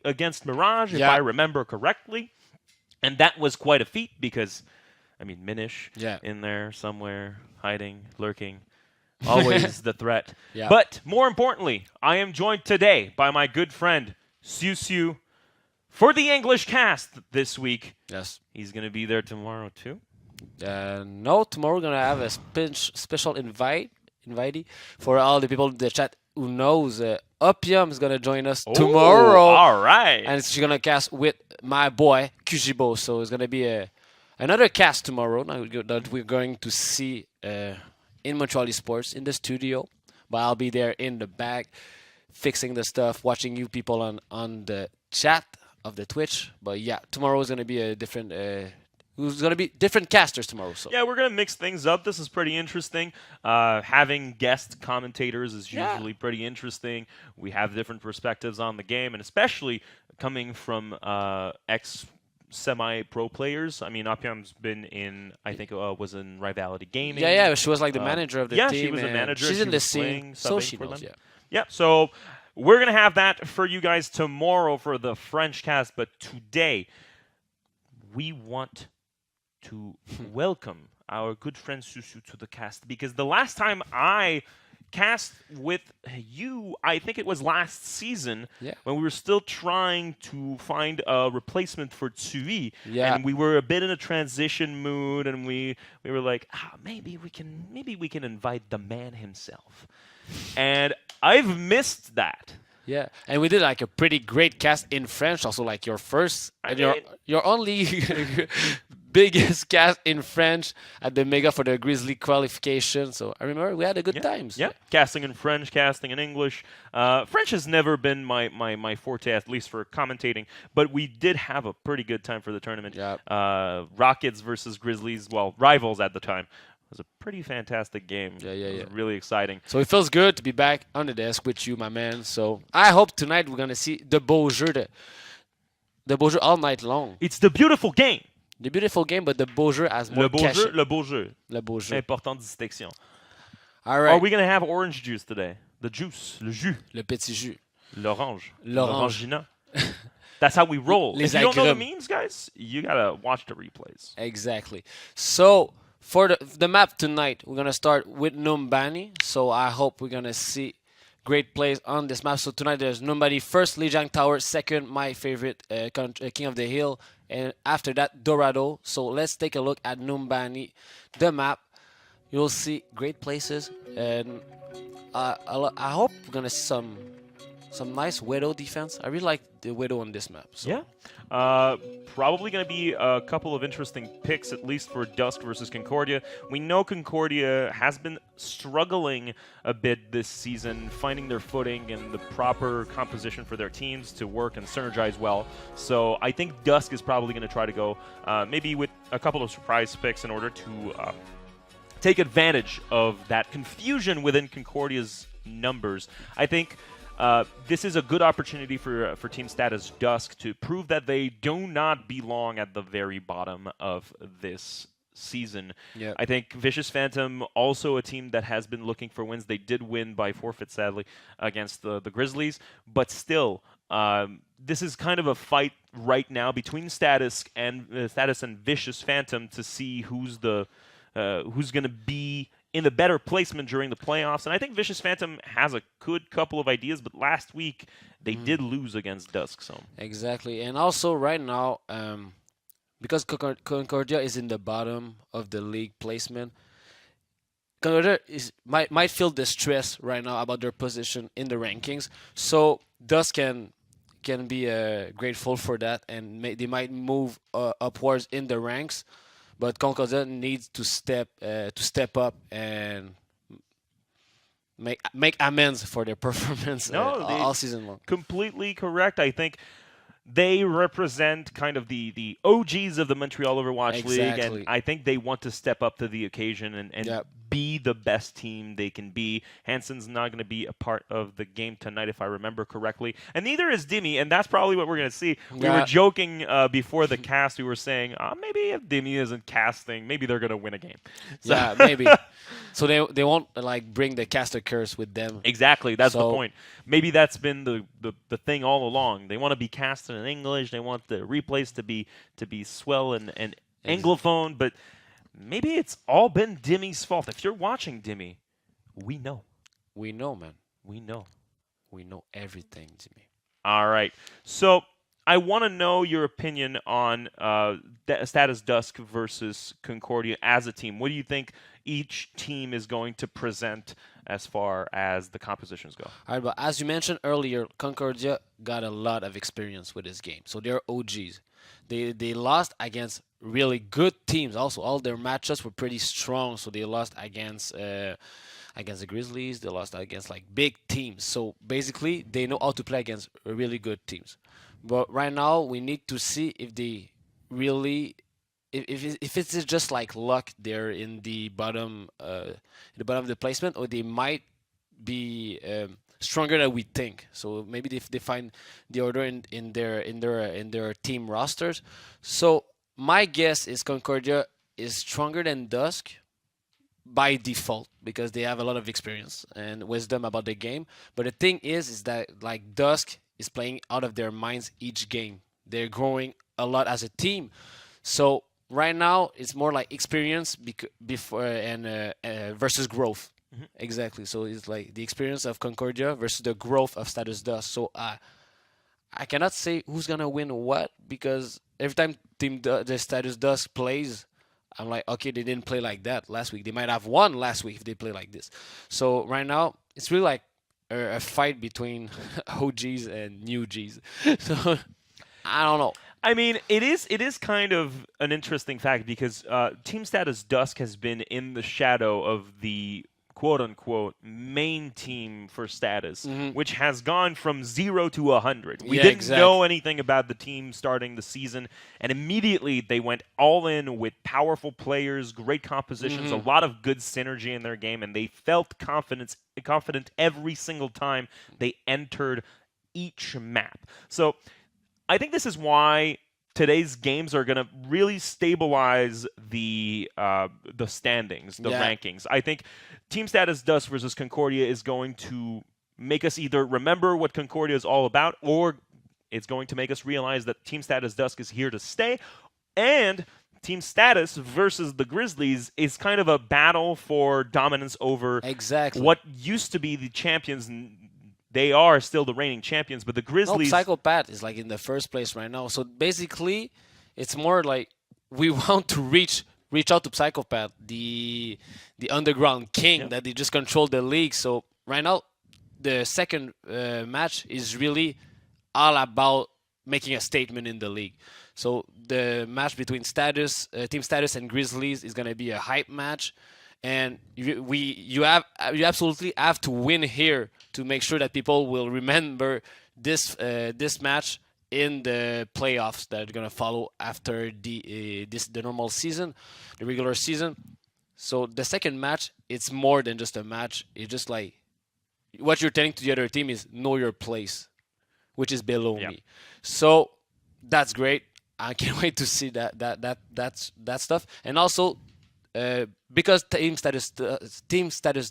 against Mirage, if I remember correctly. And that was quite a feat because, I mean, Minish in there somewhere, hiding, lurking, always the threat. Yeah. But more importantly, I am joined today by my good friend, Siu for the English cast this week. Yes. He's going to be there tomorrow too? No, tomorrow we're going to have a special invitee for all the people in the chat who knows. Opium is going to join us tomorrow. All right. And she's going to cast with my boy, Kujibo. So it's going to be another cast tomorrow that we're going to see in Montreal Esports in the studio. But I'll be there in the back fixing the stuff, watching you people on the chat of the Twitch. But yeah, tomorrow is going to be a different... Who's going to be different casters tomorrow. So. Yeah, we're going to mix things up. This is pretty interesting. Having guest commentators is usually pretty interesting. We have different perspectives on the game, and especially coming from ex-semi-pro players. I mean, Opium's been in, I think was in Rivality Gaming. Yeah, she was like the manager of the team. Yeah, she was a manager. She's in the scene, so she knows, Yeah, so we're going to have that for you guys tomorrow for the French cast, but today we want to welcome our good friend Susu to the cast, because the last time I cast with you, I think it was last season when we were still trying to find a replacement for Tsui, and we were a bit in a transition mood, and we were like, maybe we can invite the man himself, and I've missed that. Yeah, and we did like a pretty great cast in French, also like your first and your only biggest cast in French at the Mega for the Grizzly qualification. So I remember we had a good time. Yeah, casting in French, casting in English. French has never been my forte, at least for commentating, but we did have a pretty good time for the tournament. Yeah. Rockets versus Grizzlies, well, rivals at the time. It was a pretty fantastic game. It was really exciting. So it feels good to be back on the desk with you, my man. So I hope tonight we're going to see the beau jeu, the beau jeu all night long. It's the beautiful game. The beautiful game, but the beau jeu has more cachet. Le beau jeu. Le beau jeu. Importante distinction. All right. Are we going to have orange juice today? The juice, le jus. Le petit jus. L'orange. L'orangina. That's how we roll. If you don't know the memes, guys, you got to watch the replays. Exactly. So... for the map tonight, we're going to start with Numbani. So I hope we're going to see great plays on this map. So tonight there's Numbani first, Lijiang Tower second, my favorite, King of the Hill. And after that, Dorado. So let's take a look at Numbani, the map. You'll see great places. And I hope we're going to see some nice Widow defense. I really like the Widow on this map. So. Yeah. Probably going to be a couple of interesting picks, at least for Dusk versus Concordia. We know Concordia has been struggling a bit this season, finding their footing and the proper composition for their teams to work and synergize well. So I think Dusk is probably going to try to go maybe with a couple of surprise picks in order to take advantage of that confusion within Concordia's numbers. I think this is a good opportunity for Team Status Dusk to prove that they do not belong at the very bottom of this season. Yep. I think Vicious Phantom, also a team that has been looking for wins. They did win by forfeit, sadly, against the Grizzlies. But still, this is kind of a fight right now between Status and Vicious Phantom to see who's going to be in the better placement during the playoffs. And I think Vicious Phantom has a good couple of ideas, but last week they did lose against Dusk. So exactly. And also right now, because Concordia is in the bottom of the league placement, Concordia might feel the stress right now about their position in the rankings. So Dusk can be grateful for that, and they might move upwards in the ranks. But Concordia needs to step up and make amends for their performance all season long. Completely correct. I think they represent kind of the OGs of the Montreal Overwatch League, and I think they want to step up to the occasion and be the best team they can be. Hansen's not going to be a part of the game tonight, if I remember correctly, and neither is Dimi, and that's probably what we're going to see. We were joking before the cast. We were saying, maybe if Dimi isn't casting, maybe they're going to win a game. So. Yeah, maybe. So they won't like bring the caster curse with them. Exactly, that's the So point. Maybe that's been the thing all along. They want to be casted in English. They want the replays to be swell and ex- anglophone. But maybe it's all been Dimmy's fault. If you're watching Dimmy, we know, we know, man. we know. We know everything, Jimmy. All right. So I want to know your opinion on Status Dusk versus Concordia as a team. What do you think each team is going to present as far as the compositions go? All right, but as you mentioned earlier, Concordia got a lot of experience with this game, so they're OGs. They lost against really good teams. Also, all their matchups were pretty strong. So they lost against the Grizzlies. They lost against like big teams. So basically, they know how to play against really good teams. But right now, we need to see if they really, if it's just like luck, they're in the bottom of the placement, or they might be stronger than we think. So maybe if they find the order in their team rosters. So my guess is Concordia is stronger than Dusk by default because they have a lot of experience and wisdom about the game. But the thing is that like Dusk is playing out of their minds each game. They're growing a lot as a team. So right now it's more like experience before and versus growth. Exactly. So it's like the experience of Concordia versus the growth of Status Dust. So I cannot say who's gonna win what because every time the Status Dust plays, I'm like, okay, they didn't play like that last week. They might have won last week if they play like this. So right now it's really like a fight between OGs and new Gs. So I don't know. I mean, it is kind of an interesting fact because Team Status Dusk has been in the shadow of the quote-unquote main team for Status, which has gone from 0 to 100. We Yeah, didn't exactly. know anything about the team starting the season, and immediately they went all in with powerful players, great compositions, a lot of good synergy in their game, and they felt confident every single time they entered each map. So I think this is why today's games are going to really stabilize the standings, the Yeah. rankings. I think Team Status Dust versus Concordia is going to make us either remember what Concordia is all about, or it's going to make us realize that Team Status Dusk is here to stay. And Team Status versus the Grizzlies is kind of a battle for dominance over Exactly. what used to be the champions. They are still the reigning champions, but the No, Grizzlies. Psychopath is like in the first place right now. So basically, it's more like we want to reach out to Psychopath, the underground king that they just control the league. So right now, the second match is really all about making a statement in the league. So the match between Team Status and Grizzlies is gonna be a hype match, and you absolutely have to win here to make sure that people will remember this match in the playoffs that are gonna follow after the normal season, the regular season. So the second match, it's more than just a match. It's just like what you're telling to the other team is know your place, which is below me. So that's great. I can't wait to see that stuff. And also, because Team Status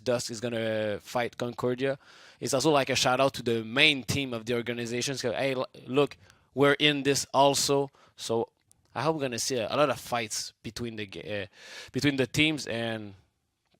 Dusk is gonna fight Concordia, it's also like a shout out to the main team of the organization. So, hey, look, we're in this also. So I hope we're gonna see a lot of fights between the teams, and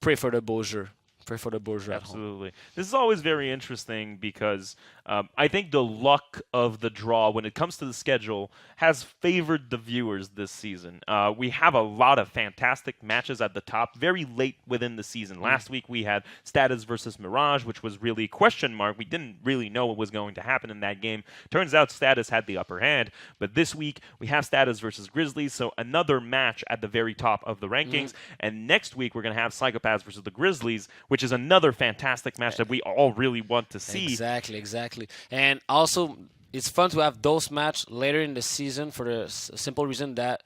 pray for the Beaujeu. Pray for the Beaujeu at home. Absolutely. This is always very interesting because I think the luck of the draw when it comes to the schedule has favored the viewers this season. We have a lot of fantastic matches at the top very late within the season. Last week we had Status versus Mirage, which was really question mark. We didn't really know what was going to happen in that game. Turns out Status had the upper hand. But this week we have Status versus Grizzlies, so another match at the very top of the rankings. And next week we're going to have Psychopaths versus the Grizzlies, which is another fantastic match that we all really want to see. Exactly. And also, it's fun to have those matches later in the season for the simple reason that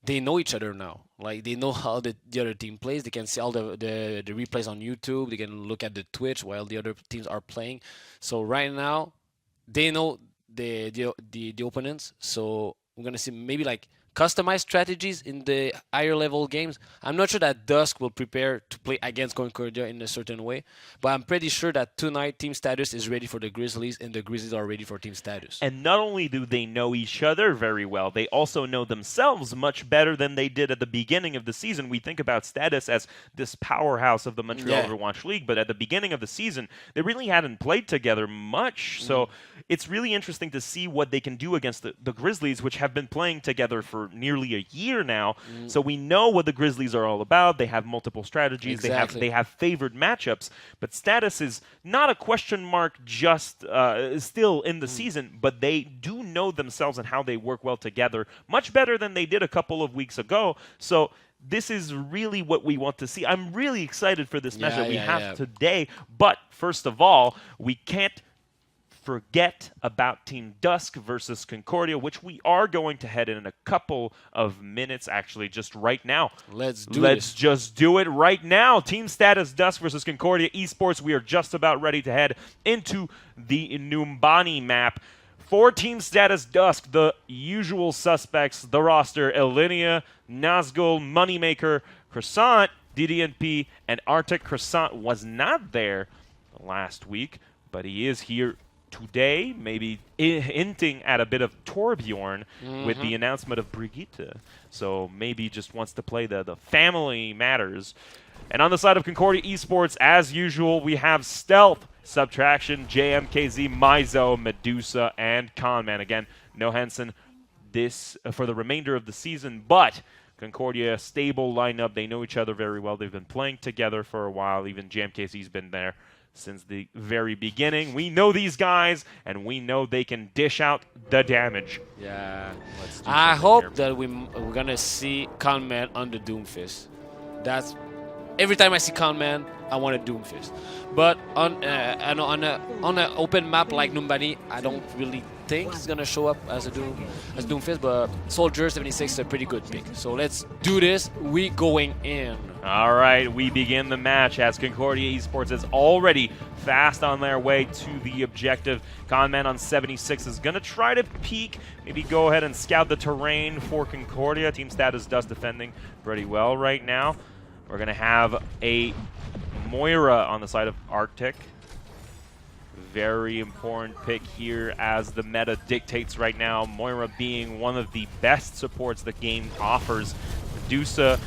they know each other now. Like, they know how the other team plays. They can see all the replays on YouTube. They can look at the Twitch while the other teams are playing. So right now, they know the opponents. So we're going to see maybe like customized strategies in the higher level games. I'm not sure that Dusk will prepare to play against Concordia in a certain way, but I'm pretty sure that tonight Team Status is ready for the Grizzlies and the Grizzlies are ready for Team Status. And not only do they know each other very well, they also know themselves much better than they did at the beginning of the season. We think about Status as this powerhouse of the Montreal Overwatch League, but at the beginning of the season, they really hadn't played together much. So it's really interesting to see what they can do against the Grizzlies, which have been playing together for nearly a year now. So we know what the Grizzlies are all about. They have multiple strategies. Exactly. They have favored matchups. But Status is not a question mark just still in the season, but they do know themselves and how they work well together, much better than they did a couple of weeks ago. So this is really what we want to see. I'm really excited for this match that we have today. But first of all, we can't forget about Team Dusk versus Concordia, which we are going to head in a couple of minutes, actually, just right now. Let's just do it right now. Team Status Dusk versus Concordia Esports. We are just about ready to head into the Numbani map. For Team Status Dusk, the usual suspects, the roster: Elinia, Nazgul, Moneymaker, Croissant, DDNP, and Arctic. Croissant was not there last week, but he is here today, maybe hinting at a bit of Torbjorn with the announcement of Brigitte. So maybe just wants to play the family matters. And on the side of Concordia Esports, as usual, we have Stealth, Subtraction, JMKZ, Mizo, Medusa, and Conman. Again, no Henson this for the remainder of the season, but Concordia, stable lineup. They know each other very well. They've been playing together for a while. Even JMKZ's been there since the very beginning. We know these guys, and we know they can dish out the damage. Yeah. I hope that we're going to see Conman on the Doomfist. That's... Every time I see Conman, I want a Doomfist. But on an open map like Numbani, I don't really think he's gonna show up as Doomfist. But Soldier 76 is a pretty good pick. So let's do this. We going in. All right, we begin the match as Concordia Esports is already fast on their way to the objective. Conman on 76 is gonna try to peek, maybe go ahead and scout the terrain for Concordia. Team Status Dusk defending pretty well right now. We're going to have a Moira on the side of Arctic. Very important pick here as the meta dictates right now. Moira being one of the best supports the game offers. Medusa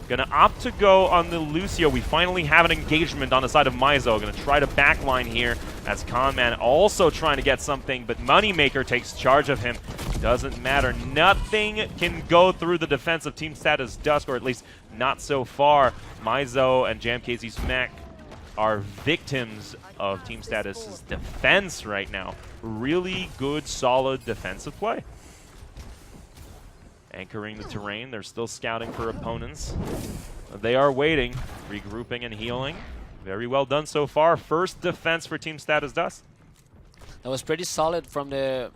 going to opt to go on the Lucio. We finally have an engagement on the side of Mizo. Going to try to backline here as Conman also trying to get something, but Moneymaker takes charge of him. Doesn't matter. Nothing can go through the defense of Team Status Dusk, or at least not so far. Mizo and JamKZ's mech are victims of Team Status's defense right now. Really good, solid defensive play. Anchoring the terrain. They're still scouting for opponents. They are waiting, regrouping and healing. Very well done so far. First defense for Team Status Dusk. That was pretty solid from the...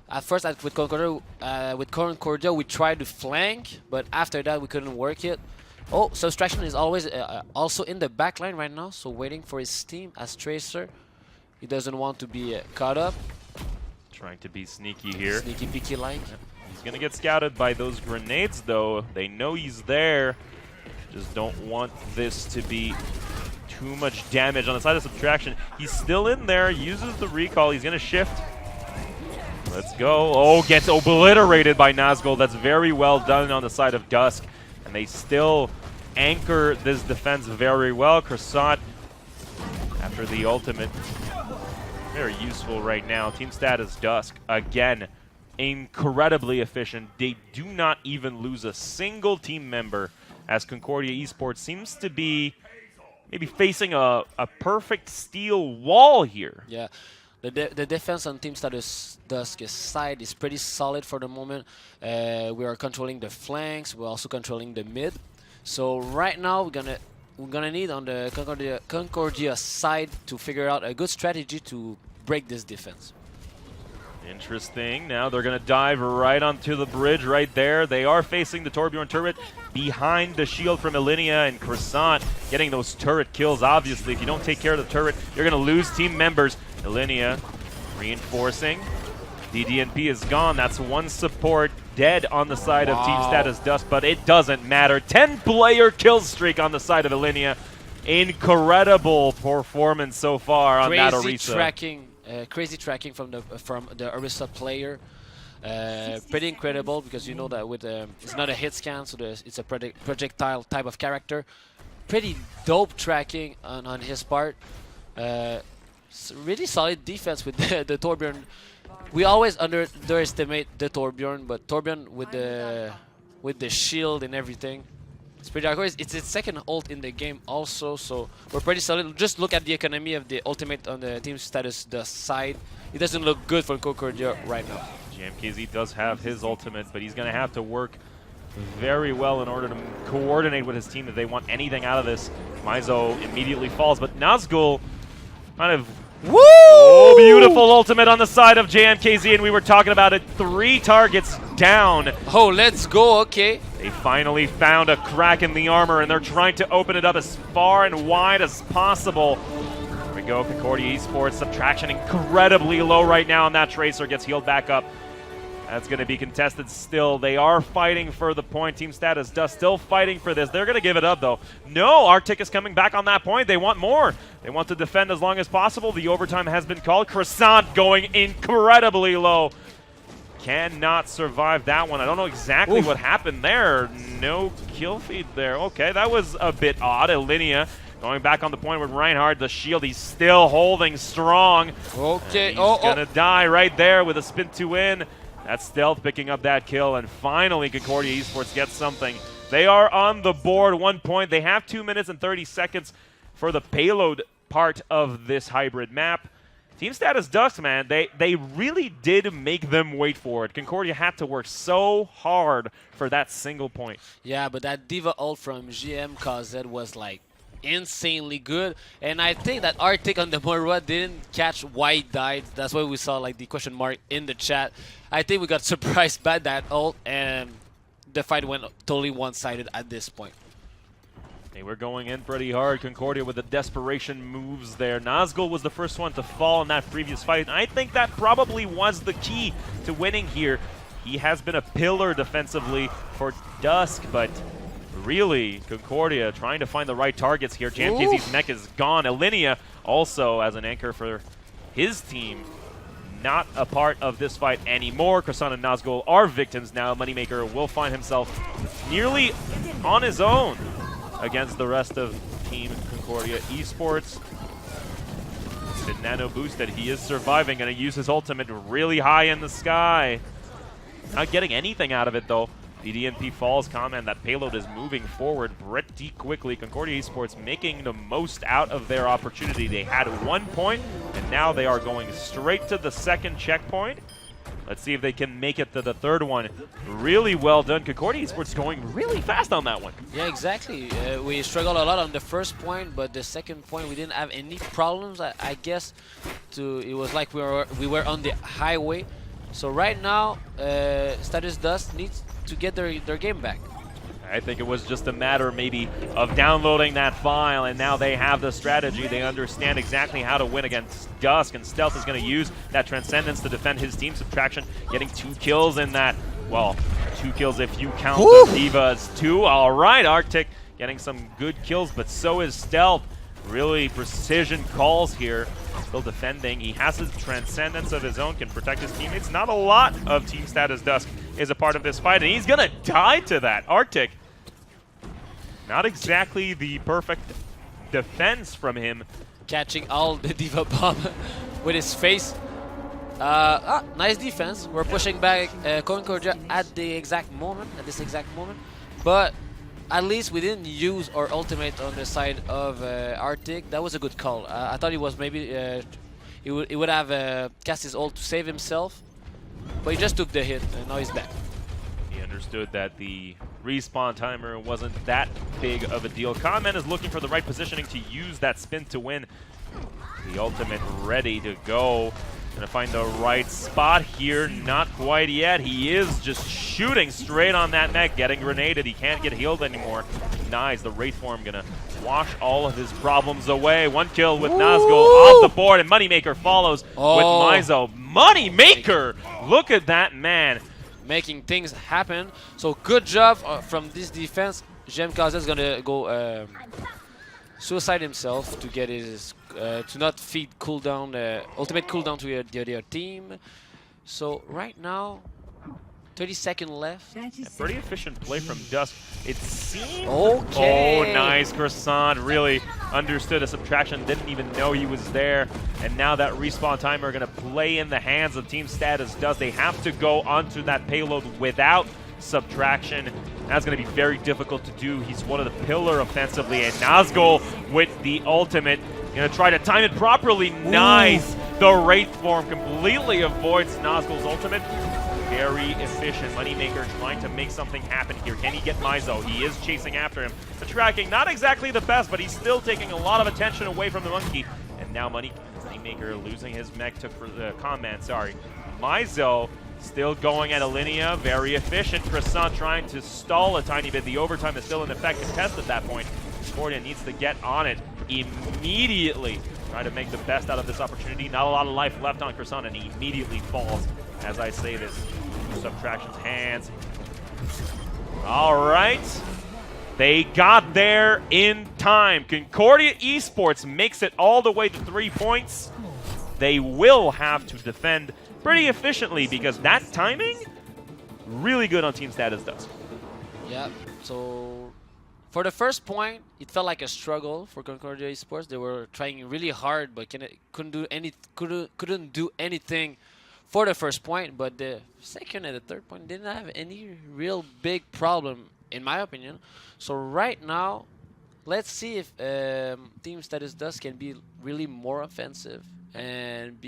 At first, with Concordia, we tried to flank, but after that, we couldn't work it. Oh, Subtraction is always also in the back line right now, so waiting for his team as Tracer. He doesn't want to be caught up. Trying to be sneaky here. Sneaky peeky like. He's going to get scouted by those grenades, though. They know he's there. Just don't want this to be too much damage on the side of Subtraction. He's still in there, uses the recall. He's going to shift. Let's go. Oh, gets obliterated by Nazgul. That's very well done on the side of Dusk. And they still anchor this defense very well. Croissant, after the ultimate, very useful right now. Team Status Dusk, again, incredibly efficient. They do not even lose a single team member, as Concordia Esports seems to be maybe facing a perfect steel wall here. Yeah. The defense on Team Status Dusk's side is pretty solid for the moment. We are controlling the flanks. We're also controlling the mid. So right now we're gonna need on the Concordia side to figure out a good strategy to break this defense. Interesting. Now they're going to dive right onto the bridge right there. They are facing the Torbjorn turret behind the shield from Elinia, and Croissant getting those turret kills. Obviously, if you don't take care of the turret, you're going to lose team members. Elinia reinforcing. DDNP is gone. That's one support dead on the side of Team Status Dusk, but it doesn't matter. 10-player kill streak on the side of Alinea. Incredible performance so far on that Orisa. Crazy tracking from the Orisa player. Pretty incredible, because you know that with it's not a hit scan, so it's a projectile type of character. Pretty dope tracking on his part. Really solid defense with the Torbjorn. We always underestimate the Torbjorn, but Torbjorn with the shield and everything, it's pretty hardcore. It's its second ult in the game also, so we're pretty solid. Just look at the economy of the ultimate on the Team Status Dusk side. It doesn't look good for Concordia right now. JMKZ does have his ultimate, but he's going to have to work very well in order to coordinate with his team if they want anything out of this. Mizo immediately falls, but Nazgul kind of... Woo! Oh, beautiful ultimate on the side of JMKZ, and we were talking about it. 3 targets down. Oh, let's go, okay. They finally found a crack in the armor, and they're trying to open it up as far and wide as possible. There we go, Concordia Esports. Subtraction incredibly low right now, and that Tracer gets healed back up. That's going to be contested still. They are fighting for the point. Team Status Dusk still fighting for this. They're going to give it up, though. No, Arctic is coming back on that point. They want more. They want to defend as long as possible. The overtime has been called. Croissant going incredibly low. Cannot survive that one. I don't know exactly what happened there. No kill feed there. Okay, that was a bit odd. Alinea going back on the point with Reinhardt. The shield, he's still holding strong. Okay. He's going to die right there with a spin to win. That's Stealth picking up that kill, and finally Concordia Esports gets something. They are on the board, 1 point. They have 2 minutes and 30 seconds for the payload part of this hybrid map. Team Status Dusk, man, they really did make them wait for it. Concordia had to work so hard for that single point. Yeah, but that Diva ult from GM KZ was like insanely good, and I think that Arctic on the Morua didn't catch why he died. That's why we saw like the question mark in the chat. I think we got surprised by that ult, and the fight went totally one-sided at this point. They were going in pretty hard. Concordia with the desperation moves there. Nazgul was the first one to fall in that previous fight, and I think that probably was the key to winning here. He has been a pillar defensively for Dusk, but really, Concordia trying to find the right targets here. JMKZ's mech is gone. Alinea also as an anchor for his team. Not a part of this fight anymore. Croissant and Nazgul are victims now. Moneymaker will find himself nearly on his own against the rest of Team Concordia Esports. The nano boosted. He is surviving. Going to use his ultimate really high in the sky. Not getting anything out of it, though. DDNP falls, comment that payload is moving forward pretty quickly. Concordia Esports making the most out of their opportunity. They had 1 point, and now they are going straight to the second checkpoint. Let's see if they can make it to the third one. Really well done. Concordia Esports going really fast on that one. Yeah, exactly. We struggled a lot on the first point, but the second point we didn't have any problems. I guess it was like we were on the highway. So right now, Status Dusk needs to get their game back. I think it was just a matter maybe of downloading that file, and now they have the strategy. They understand exactly how to win against Dusk, and Stealth is going to use that Transcendence to defend his team. Subtraction getting 2 kills in that, well, 2 kills if you count the Divas 2. All right, Arctic getting some good kills, but so is Stealth. Really precision calls here. Still defending. He has his Transcendence of his own, can protect his teammates. Not a lot of Team Status Dusk is a part of this fight, and he's going to die to that. Arctic, not exactly the perfect defense from him. Catching all the Diva Bomb with his face. Nice defense. We're pushing back Concordia at this exact moment. But at least we didn't use our ultimate on the side of Arctic. That was a good call. I thought he was maybe he would have cast his ult to save himself, but he just took the hit, and now he's back. He understood that the respawn timer wasn't that big of a deal. Conman is looking for the right positioning to use that spin to win. The ultimate ready to go. Gonna find the right spot here. Not quite yet. He is just shooting straight on that mech, getting grenaded. He can't get healed anymore. Nice. The Wraith form gonna wash all of his problems away. One kill with Nazgul off the board, and Moneymaker follows with Mizo. Moneymaker! Look at that man. Making things happen. So good job from this defense. Jem Kaza is gonna go suicide himself to get his to not feed cooldown, ultimate cooldown to the other team. So right now, 30 seconds left. A pretty efficient play from Dusk. It seems. Okay. Oh, nice. Croissant really understood a subtraction, didn't even know he was there. And now that respawn timer are going to play in the hands of Team Status Dusk. They have to go onto that payload without subtraction. That's going to be very difficult to do. He's one of the pillar offensively. And Nazgul with the ultimate. Going to try to time it properly. Nice. The Wraith form completely avoids Nazgul's ultimate. Very efficient. Moneymaker trying to make something happen here. Can he get Mizo? He is chasing after him. The tracking, not exactly the best, but he's still taking a lot of attention away from the monkey. And now Moneymaker losing his mech took for the command, sorry. Mizo still going at a Alinea. Very efficient. Croissant trying to stall a tiny bit. The overtime is still in effect. Contest at that point. Concordia needs to get on it immediately. Try to make the best out of this opportunity. Not a lot of life left on Croissant, and he immediately falls as I say this. Subtraction's hands. All right. They got there in time. Concordia Esports makes it all the way to 3 points. They will have to defend pretty efficiently because that timing, really good on Team Status Dusk. Yeah, so for the first point, it felt like a struggle for Concordia Esports. They were trying really hard, but couldn't do anything for the first point. But the second and the third point didn't have any real big problem, in my opinion. So right now, let's see if Team Status Dusk can be really more offensive and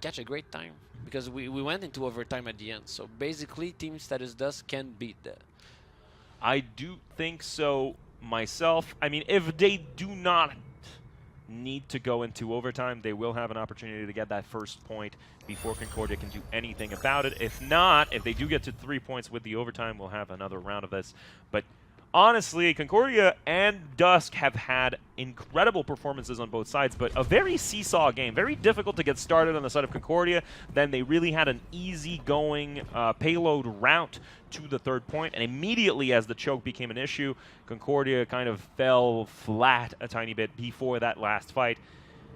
catch a great time, because we went into overtime at the end. So basically, Team Status Dusk can beat that. I do think so myself. I mean, if they do not need to go into overtime, they will have an opportunity to get that first point before Concordia can do anything about it. If not, if they do get to 3 points with the overtime, we'll have another round of this. But honestly, Concordia and Dusk have had incredible performances on both sides, but a very seesaw game. Very difficult to get started on the side of Concordia. Then they really had an easy-going payload route to the third point, and immediately as the choke became an issue, Concordia kind of fell flat a tiny bit before that last fight.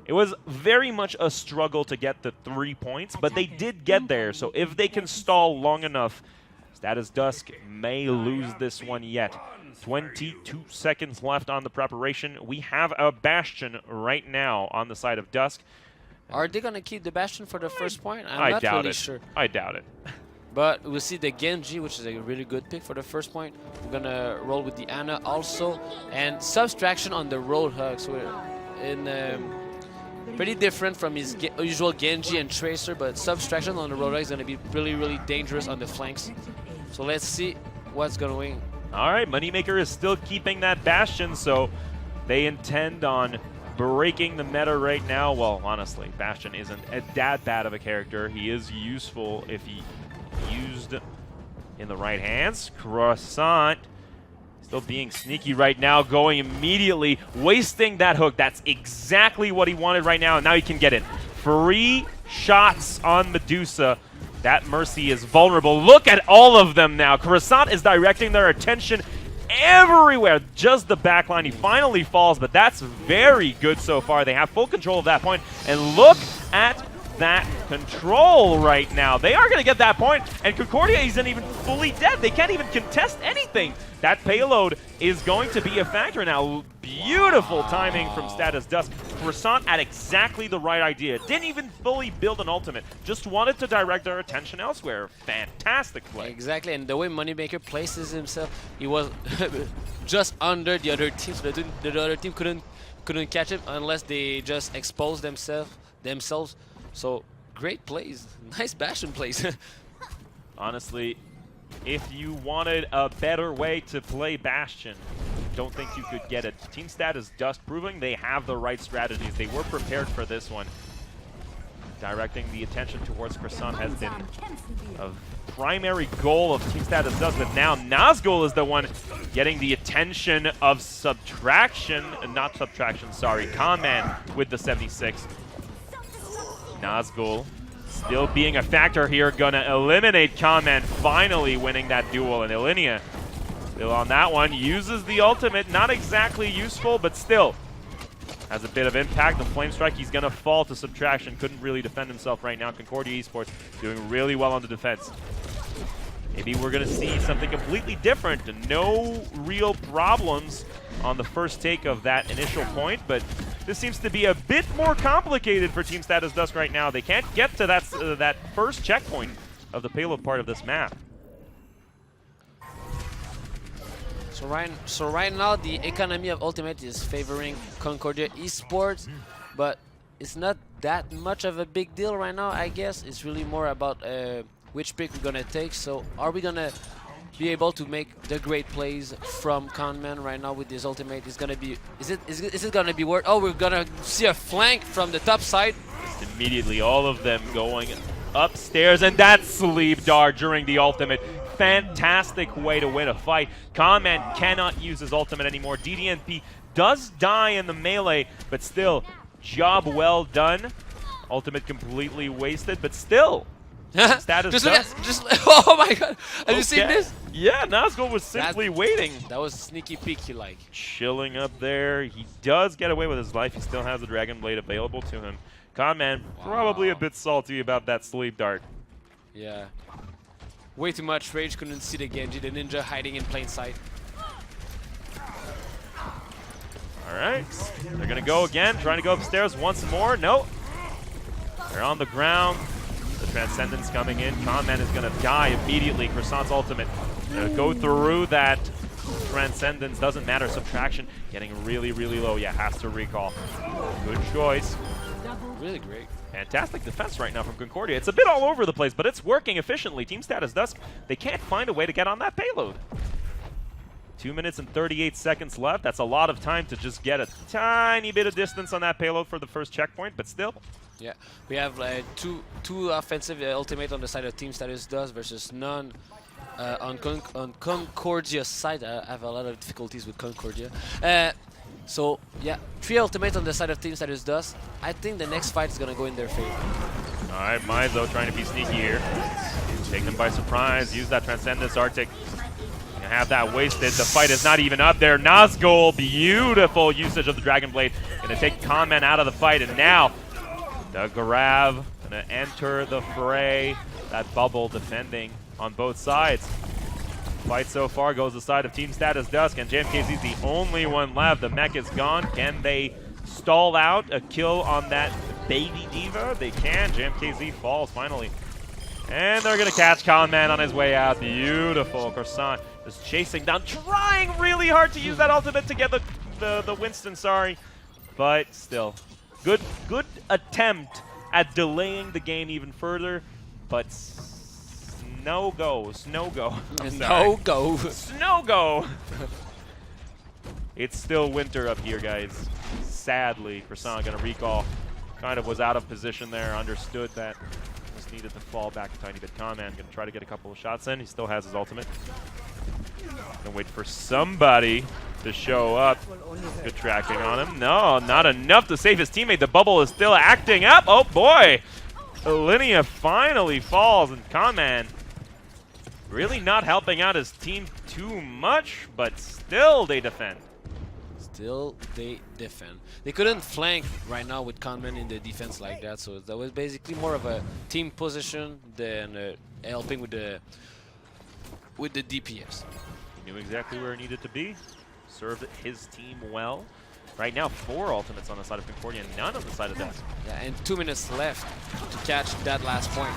It was very much a struggle to get the 3 points, but they did get there, so if they can stall long enough, Status Dusk may lose this one yet. 22 seconds left on the preparation. We have a Bastion right now on the side of Dusk. Are they going to keep the Bastion for the first point? I not doubt really it. Sure. I doubt it. But we'll see the Genji, which is a really good pick for the first point. We're going to roll with the Ana also. And Subtraction on the Roadhog. So we're in pretty different from his usual Genji and Tracer, but Subtraction on the Roadhog is going to be really, really dangerous on the flanks. So let's see what's going to win. All right, Moneymaker is still keeping that Bastion, so they intend on breaking the meta right now. Well, honestly, Bastion isn't that bad of a character. He is useful if he used in the right hands. Croissant still being sneaky right now, going immediately, wasting that hook. That's exactly what he wanted right now, and now he can get it. Free shots on Medusa. That Mercy is vulnerable. Look at all of them now. Croissant is directing their attention everywhere. Just the backline. He finally falls, but that's very good so far. They have full control of that point. And look at that control right now. They are going to get that point, and Concordia isn't even fully dead. They can't even contest anything. That payload is going to be a factor now. Beautiful timing from Status Dusk. Croissant had exactly the right idea. Didn't even fully build an ultimate. Just wanted to direct their attention elsewhere. Fantastic play. Exactly, and the way Moneymaker places himself, he was just under the other team, so the other team couldn't catch him unless they just exposed themselves. So great plays. Nice Bastion plays. Honestly, if you wanted a better way to play Bastion, don't think you could get it. Team Status Dusk proving they have the right strategies. They were prepared for this one. directing the attention towards Croissant has been a primary goal of Team Status Dusk, but now Nazgul is the one getting the attention of Subtraction, not Subtraction, sorry, Conman with the 76. Nazgul still being a factor here, gonna eliminate Conman, finally winning that duel, and Illinia still on that one, uses the ultimate, not exactly useful, but still has a bit of impact. The Flame Strike, he's going to fall to Subtraction. Couldn't really defend himself right now. Concordia Esports doing really well on the defense. Maybe we're going to see something completely different. No real problems on the first take of that initial point, but this seems to be a bit more complicated for Team Status Dusk right now. They can't get to that first checkpoint of the payload part of this map. So right now, the economy of Ultimate is favoring Concordia Esports, but it's not that much of a big deal right now, I guess. It's really more about which pick we're going to take. So are we going to be able to make the great plays from Conman right now with this Ultimate? Is it going to be worth? Oh, we're going to see a flank from the top side. Just immediately, all of them going upstairs, and that sleep dart during the ultimate. Fantastic way to win a fight. Conman cannot use his ultimate anymore. DDNP does die in the melee, but still, job well done. Ultimate completely wasted, but still, status just oh my god, have you seen this? Yeah, Nazgul was simply waiting. That was sneaky peeky like. Chilling up there. He does get away with his life. He still has the Dragon Blade available to him. Conman probably a bit salty about that sleep dart. Yeah. Way too much rage, couldn't see the Genji, the ninja hiding in plain sight. Alright, they're gonna go again, trying to go upstairs once more. No. They're on the ground. The Transcendence coming in. Conman is gonna die immediately. Croissant's ultimate. Gonna go through that Transcendence, doesn't matter. Subtraction getting really, really low. Yeah, has to recall. Good choice. Really great. Fantastic defense right now from Concordia. It's a bit all over the place, but it's working efficiently. Team Status Dusk, they can't find a way to get on that payload. 2 minutes and 38 seconds left. That's a lot of time to just get a tiny bit of distance on that payload for the first checkpoint, but still. Yeah, we have two offensive ultimate on the side of Team Status Dusk versus none on Concordia's side. I have a lot of difficulties with Concordia. So, yeah, 3 ultimate on the side of Team Status Dusk. I think the next fight is going to go in their favor. All right, Mizo trying to be sneaky here. Take them by surprise. Use that Transcendence Arctic. Gonna have that wasted. The fight is not even up there. Nazgul, beautiful usage of the Dragon Blade. Gonna take Conman out of the fight. And now, the Garav gonna enter the fray. That bubble defending on both sides. Fight so far goes the side of Team Status Dusk, and JMKZ is the only one left. The mech is gone. Can they stall out a kill on that baby diva? They can. JMKZ falls finally. And they're going to catch Conman on his way out. Beautiful. Croissant just chasing down, trying really hard to use that ultimate to get the Winston, sorry. But still, good attempt at delaying the game even further, but no go. Snow go. No go. Snow go. It's still winter up here, guys. Sadly, Croissant gonna recall. Kind of was out of position there. Understood that. Just needed to fall back a tiny bit. Conman gonna try to get a couple of shots in. He still has his ultimate. Gonna wait for somebody to show up. Good tracking on him. No, not enough to save his teammate. The bubble is still acting up. Oh boy. Illinia finally falls, and Conman really not helping out his team too much, but still they defend. Still they defend. They couldn't flank right now with Conman in the defense like that, so that was basically more of a team position than helping with the DPS. He knew exactly where he needed to be. Served his team well. Right now, 4 ultimates on the side of Concordia, and none on the side of Dusk. Yeah, and 2 minutes left to catch that last point.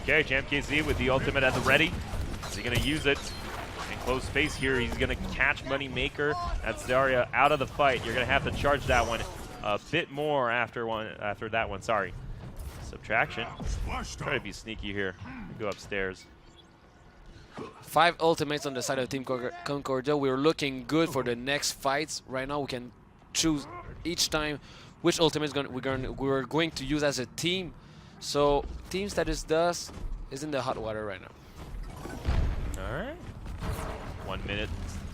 Okay, JamKZ with the ultimate at the ready. Is he going to use it? In close space here, he's going to catch Moneymaker. That's Zarya out of the fight. You're going to have to charge that one a bit more after that one. Sorry. Subtraction. Try to be sneaky here. Go upstairs. 5 ultimates on the side of Team Concordia. We're looking good for the next fights. Right now, we can choose each time which ultimate we're going to use as a team. So team status Dusk is in the hot water right now. All right. 1 minute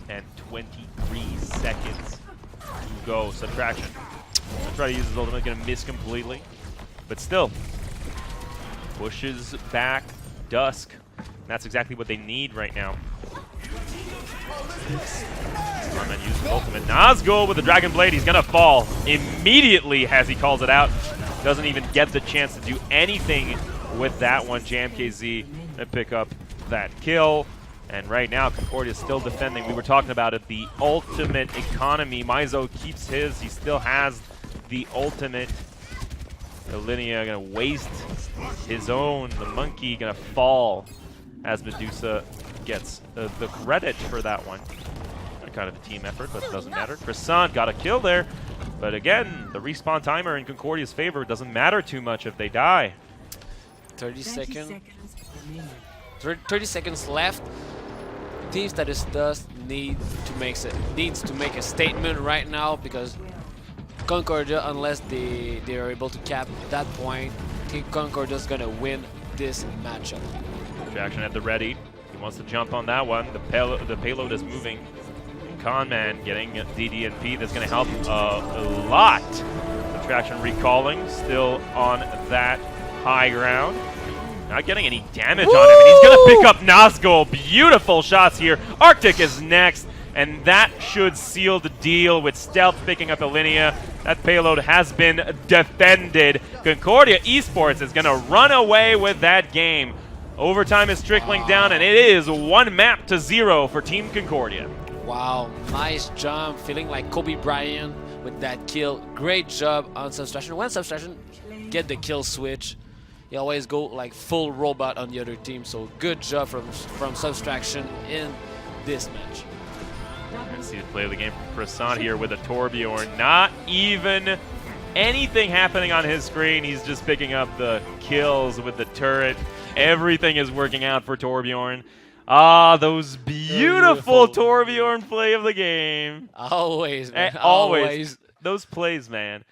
and 23 seconds to go. Subtraction. Gonna try to use his ultimate. Gonna miss completely, but still pushes back Dusk. And that's exactly what they need right now. Starman uses his ultimate. Nazgul with the Dragon Blade. He's gonna fall immediately as he calls it out. Doesn't even get the chance to do anything with that one. JMKZ gonna pick up that kill. And right now, Concordia is still defending. We were talking about it, the ultimate economy. Maizo keeps his. He still has the ultimate. Alinea gonna waste his own. The monkey gonna fall as Medusa gets the credit for that one. Kind of a team effort, but it doesn't matter. Croissant got a kill there. But again, the respawn timer in Concordia's favor doesn't matter too much if they die. 30 seconds. 30 seconds left. Team status Dusk needs to make a statement right now, because Concordia, unless they are able to cap that point, I think Concordia's gonna win this matchup. Jackson at the ready. He wants to jump on that one. The payload is moving. Conman getting DD&P. That's going to help a lot. Subtraction recalling, still on that high ground. Not getting any damage on him. And he's going to pick up Nazgul. Beautiful shots here. Arctic is next. And that should seal the deal with Stealth picking up Alinea. That payload has been defended. Concordia Esports is going to run away with that game. Overtime is trickling down, and it is 1-0 for Team Concordia. Wow, nice jump, feeling like Kobe Bryant with that kill. Great job on Subtraction. When Subtraction get the kill switch, he always go like full robot on the other team. So good job from Subtraction in this match. Let's see the play of the game from Croissant here with a Torbjorn. Not even anything happening on his screen. He's just picking up the kills with the turret. Everything is working out for Torbjorn. Ah, those beautiful Torbjorn play of the game. Always, man. Always. Those plays, man.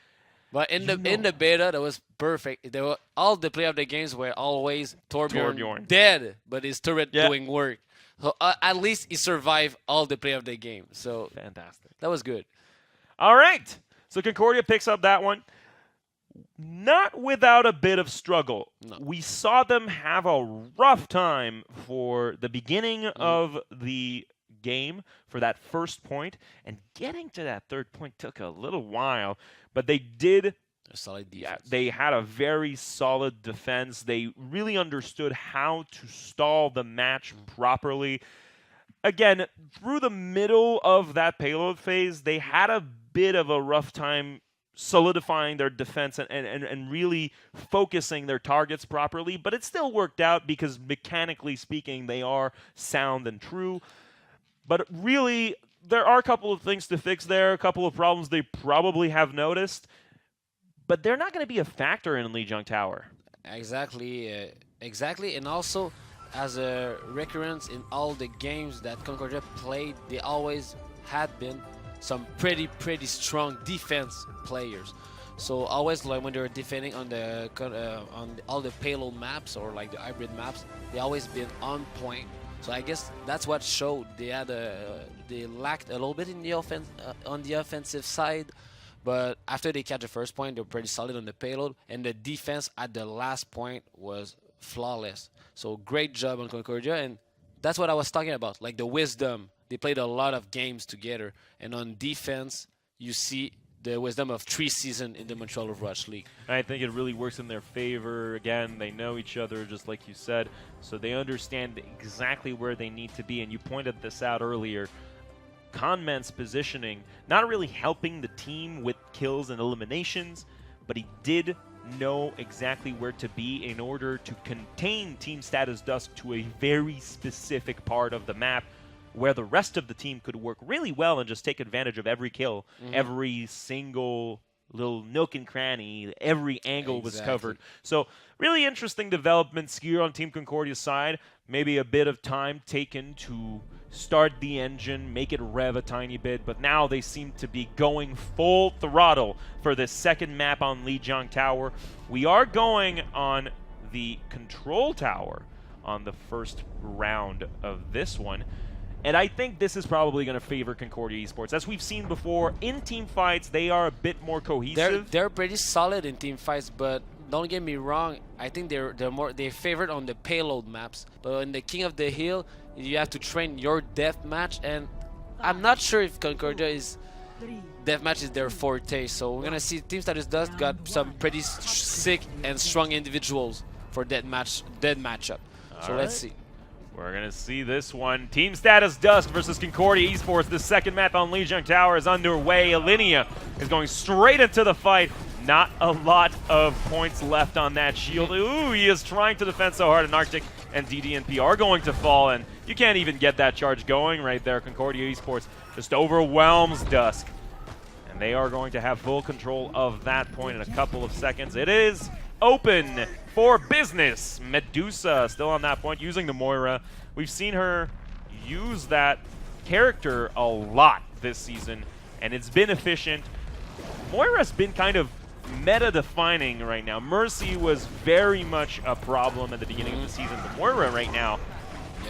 But in the beta, that was perfect. All the play of the games were always Torbjorn dead, but his turret doing work. So at least he survived all the play of the game. So fantastic. That was good. All right. So Concordia picks up that one. Not without a bit of struggle. No. We saw them have a rough time for the beginning of the game for that first point, and getting to that third point took a little while, but they did. A solid defense. Yeah, they had a very solid defense. They really understood how to stall the match properly. Again, through the middle of that payload phase, they had a bit of a rough time solidifying their defense and really focusing their targets properly, but it still worked out because mechanically speaking, they are sound and true. But really, there are a couple of things to fix there, a couple of problems they probably have noticed, but they're not going to be a factor in Lijiang Tower. Exactly, and also as a recurrence in all the games that Concordia played, they always had been some pretty strong defense players. So always, like when they were defending on all the payload maps or like the hybrid maps, they always been on point. So I guess that's what showed. They lacked a little bit in the on the offensive side, but after they catch the first point, they were pretty solid on the payload, and the defense at the last point was flawless. So great job on Concordia, and that's what I was talking about, like the wisdom. They played a lot of games together, and on defense, you see the wisdom of 3 seasons in the Montreal Overwatch League. I think it really works in their favor. Again, they know each other, just like you said, so they understand exactly where they need to be, and you pointed this out earlier. Conman's positioning, not really helping the team with kills and eliminations, but he did know exactly where to be in order to contain Team Status Dusk to a very specific part of the map, where the rest of the team could work really well and just take advantage of every kill, every single little nook and cranny, every angle was covered. So really interesting developments here on Team Concordia's side. Maybe a bit of time taken to start the engine, make it rev a tiny bit, but now they seem to be going full throttle for this second map on Lijiang Tower. We are going on the control tower on the first round of this one. And I think this is probably going to favor Concordia Esports. As we've seen before, in team fights, they are a bit more cohesive. They're pretty solid in team fights, but don't get me wrong, I think they're favored on the payload maps. But in the King of the Hill, you have to train your deathmatch, and I'm not sure if Concordia is deathmatch is their forte. So we're gonna see Team Status Dusk got some pretty sick and strong individuals for dead matchup. So let's see. We're going to see this one. Team Status Dusk versus Concordia Esports. The second map on Lijiang Tower is underway. Alinea is going straight into the fight. Not a lot of points left on that shield. Ooh, he is trying to defend so hard, and Arctic and DDNP are going to fall, and you can't even get that charge going right there. Concordia Esports just overwhelms Dusk, and they are going to have full control of that point in a couple of seconds. It is open for business. Medusa still on that point, using the Moira. We've seen her use that character a lot this season, and it's been efficient. Moira's been kind of meta-defining right now. Mercy was very much a problem at the beginning of the season, but Moira right now,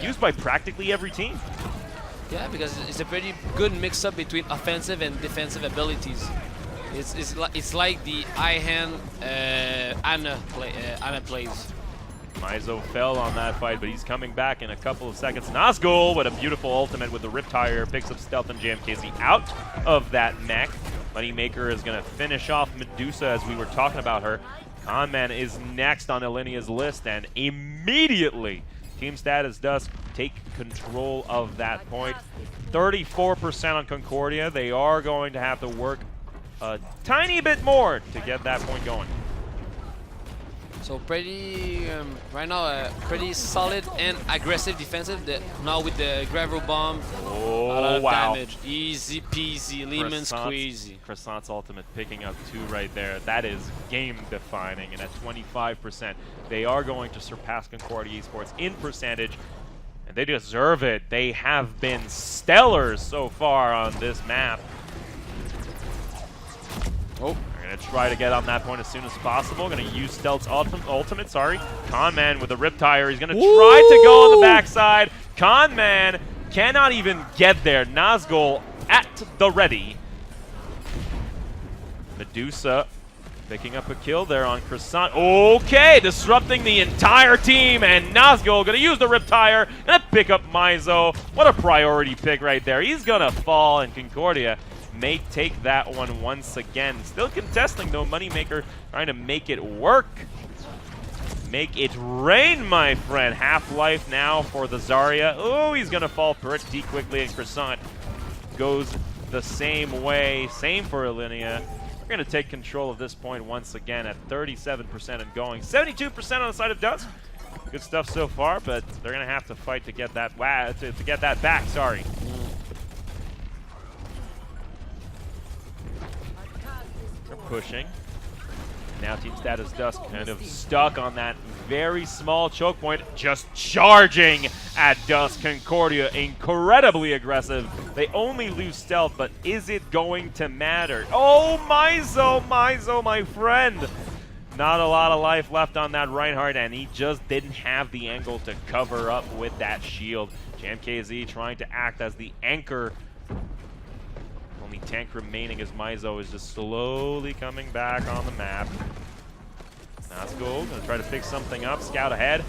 used by practically every team. Yeah, because it's a pretty good mix-up between offensive and defensive abilities. It's like the eye-hand Ana plays. Mizo fell on that fight, but he's coming back in a couple of seconds. Nazgul with a beautiful ultimate with the Riptire, picks up Stealth and JMKZ out of that mech. Moneymaker is going to finish off Medusa as we were talking about her. Conman is next on Alinea's list, and immediately Team Status Dusk take control of that point. 34% on Concordia. They are going to have to work a tiny bit more to get that point going. So pretty, right now, pretty solid and aggressive defensive. Now with the Gravel Bomb, a lot of damage. Easy peasy, lemon squeezy. Croissant's ultimate picking up 2 right there. That is game defining, and at 25%, they are going to surpass Concordia Esports in percentage, and they deserve it. They have been stellar so far on this map. Oh, they're going to try to get on that point as soon as possible. Going to use Stealth's ultimate, sorry. Conman with the Riptire. He's going to try to go on the backside. Conman cannot even get there. Nazgul at the ready. Medusa picking up a kill there on Croissant. Okay, disrupting the entire team, and Nazgul going to use the Riptire and pick up Mizo. What a priority pick right there. He's going to fall, and Concordia may take that one once again. Still contesting though, Moneymaker trying to make it work. Make it rain, my friend. Half-life now for the Zarya. Oh, he's gonna fall pretty quickly, and Croissant goes the same way. Same for Alinea. We're gonna take control of this point once again at 37% and going. 72% on the side of Dusk. Good stuff so far, but they're gonna have to fight to get that to get that back, sorry. Pushing. Now Team Status Dusk kind of stuck on that very small choke point, just charging at Dusk. Concordia incredibly aggressive. They only lose stealth, but is it going to matter? Oh, Mizo, my friend. Not a lot of life left on that Reinhardt, and he just didn't have the angle to cover up with that shield. JMKZ trying to act as the anchor. Only tank remaining as Mizo is just slowly coming back on the map. Nazgul gonna try to fix something up. Scout ahead.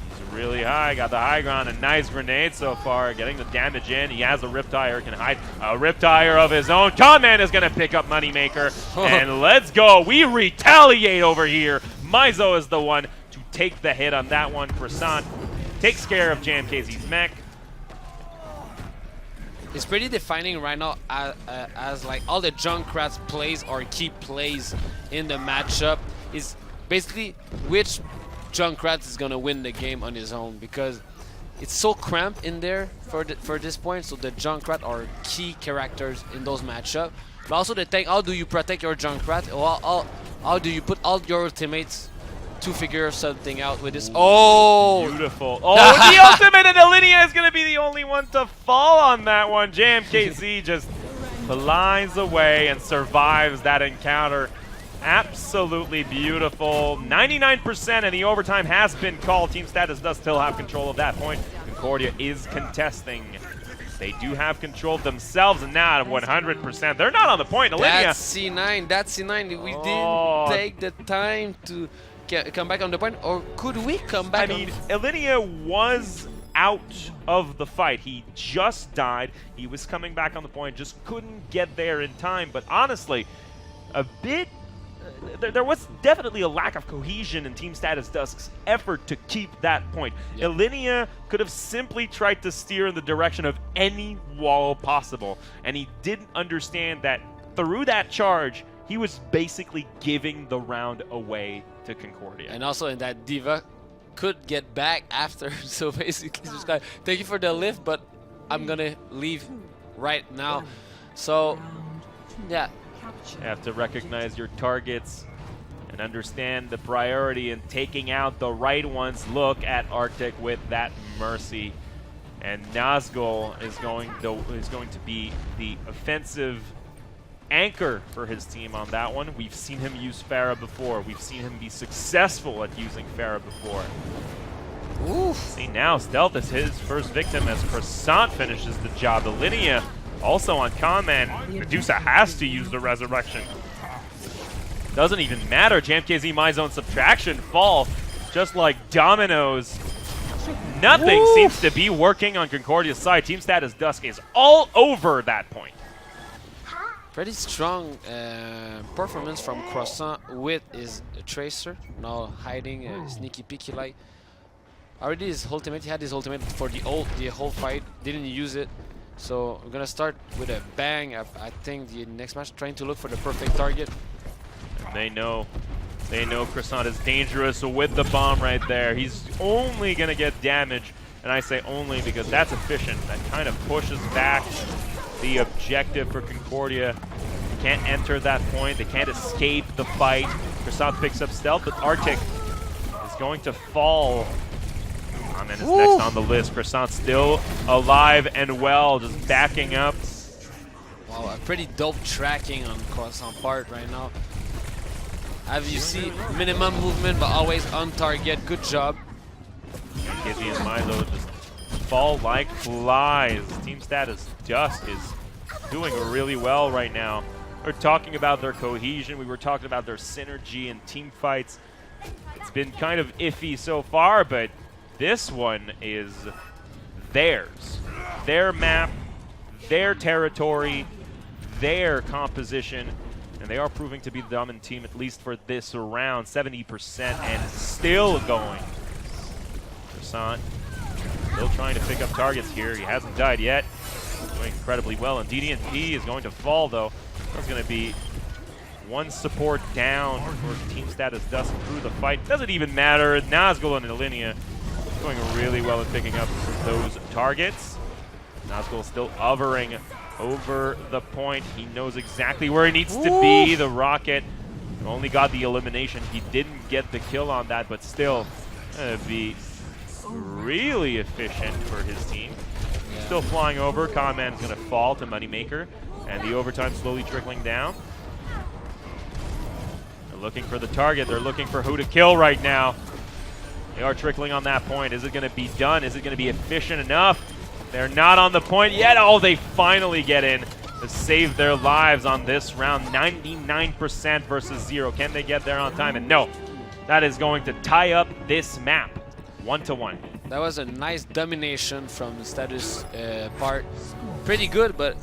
He's really high. Got the high ground. A nice grenade so far. Getting the damage in. He has a Riptire. Can hide a Riptire of his own. Conman is gonna pick up Moneymaker. And let's go. We retaliate over here. Mizo is the one to take the hit on that one. Croissant takes care of JMKZ's mech. It's pretty defining right now as like all the Junkrat's plays or key plays in the matchup is basically which Junkrat is gonna win the game on his own, because it's so cramped in there for this point. So the Junkrat are key characters in those matchups. But also the tank, how do you protect your Junkrat? Or how do you put all your teammates to figure something out with this. Oh! Beautiful. Oh, the ultimate, and Alinea is going to be the only one to fall on that one. JMKZ just flies away and survives that encounter. Absolutely beautiful. 99%, and the overtime has been called. Team Status does still have control of that point. Concordia is contesting. They do have control of themselves, and now at 100%. They're not on the point. Alinea. That's C9. That's C9. We didn't take the time to come back on the point, or could we come back? I mean, Alinea was out of the fight. He just died. He was coming back on the point, just couldn't get there in time. But honestly, a bit... There was definitely a lack of cohesion in Team Status Dusk's effort to keep that point. Yep. Alinea could have simply tried to steer in the direction of any wall possible, and he didn't understand that through that charge, he was basically giving the round away to Concordia. And also in that Diva could get back after, so basically just like, thank you for the lift, but I'm gonna leave right now. So, yeah. You have to recognize your targets and understand the priority in taking out the right ones. Look at Arctic with that Mercy. And Nazgul is going to be the offensive anchor for his team on that one. We've seen him use Pharah before. We've seen him be successful at using Pharah before. Oof. See, now Stealth is his first victim as Croissant finishes the job. Alinea also on command. Medusa has to use the Resurrection. Doesn't even matter. JMKZ My Zone Subtraction fall just like dominoes. Nothing seems to be working on Concordia's side. Team Status Dusk is all over that point. Pretty strong performance from Croissant with his Tracer. Now hiding sneaky peeky like. Already his ultimate, he had his ultimate for the whole fight, didn't use it. So we're gonna start with a bang. I think the next match, trying to look for the perfect target. And they know Croissant is dangerous with the bomb right there. He's only gonna get damage, and I say only because that's efficient. That kind of pushes back the objective for Concordia. They can't enter that point. They can't escape the fight. Croissant picks up stealth, but Arctic is going to fall. And is next on the list. Croissant still alive and well, just backing up. Wow, a pretty dope tracking on Croissant part right now. As you see, minimum movement, but always on target. Good job. Kizzy and Milo just fall like flies. Team Status Dusk is doing really well right now. We're talking about their cohesion. We were talking about their synergy and team fights. It's been kind of iffy so far, but this one is theirs. Their map, their territory, their composition, and they are proving to be the dominant team, at least for this round. 70% and still going. Croissant still trying to pick up targets here. He hasn't died yet. Doing incredibly well, and DDNP is going to fall, though. That's going to be one support down for Team Status Dusk through the fight. Doesn't even matter. Nazgul and Alinea doing really well at picking up those targets. Nazgul still hovering over the point. He knows exactly where he needs to be. The rocket only got the elimination. He didn't get the kill on that, but still be really efficient for his team. Yeah. Still flying over. Conman's going to fall to Moneymaker, and the overtime slowly trickling down. They're looking for the target. They're looking for who to kill right now. They are trickling on that point. Is it going to be done? Is it going to be efficient enough? They're not on the point yet. Oh, they finally get in to save their lives on this round. 99% versus 0. Can they get there on time? And no, that is going to tie up this map 1-1. That was a nice domination from the Status part. Pretty good, but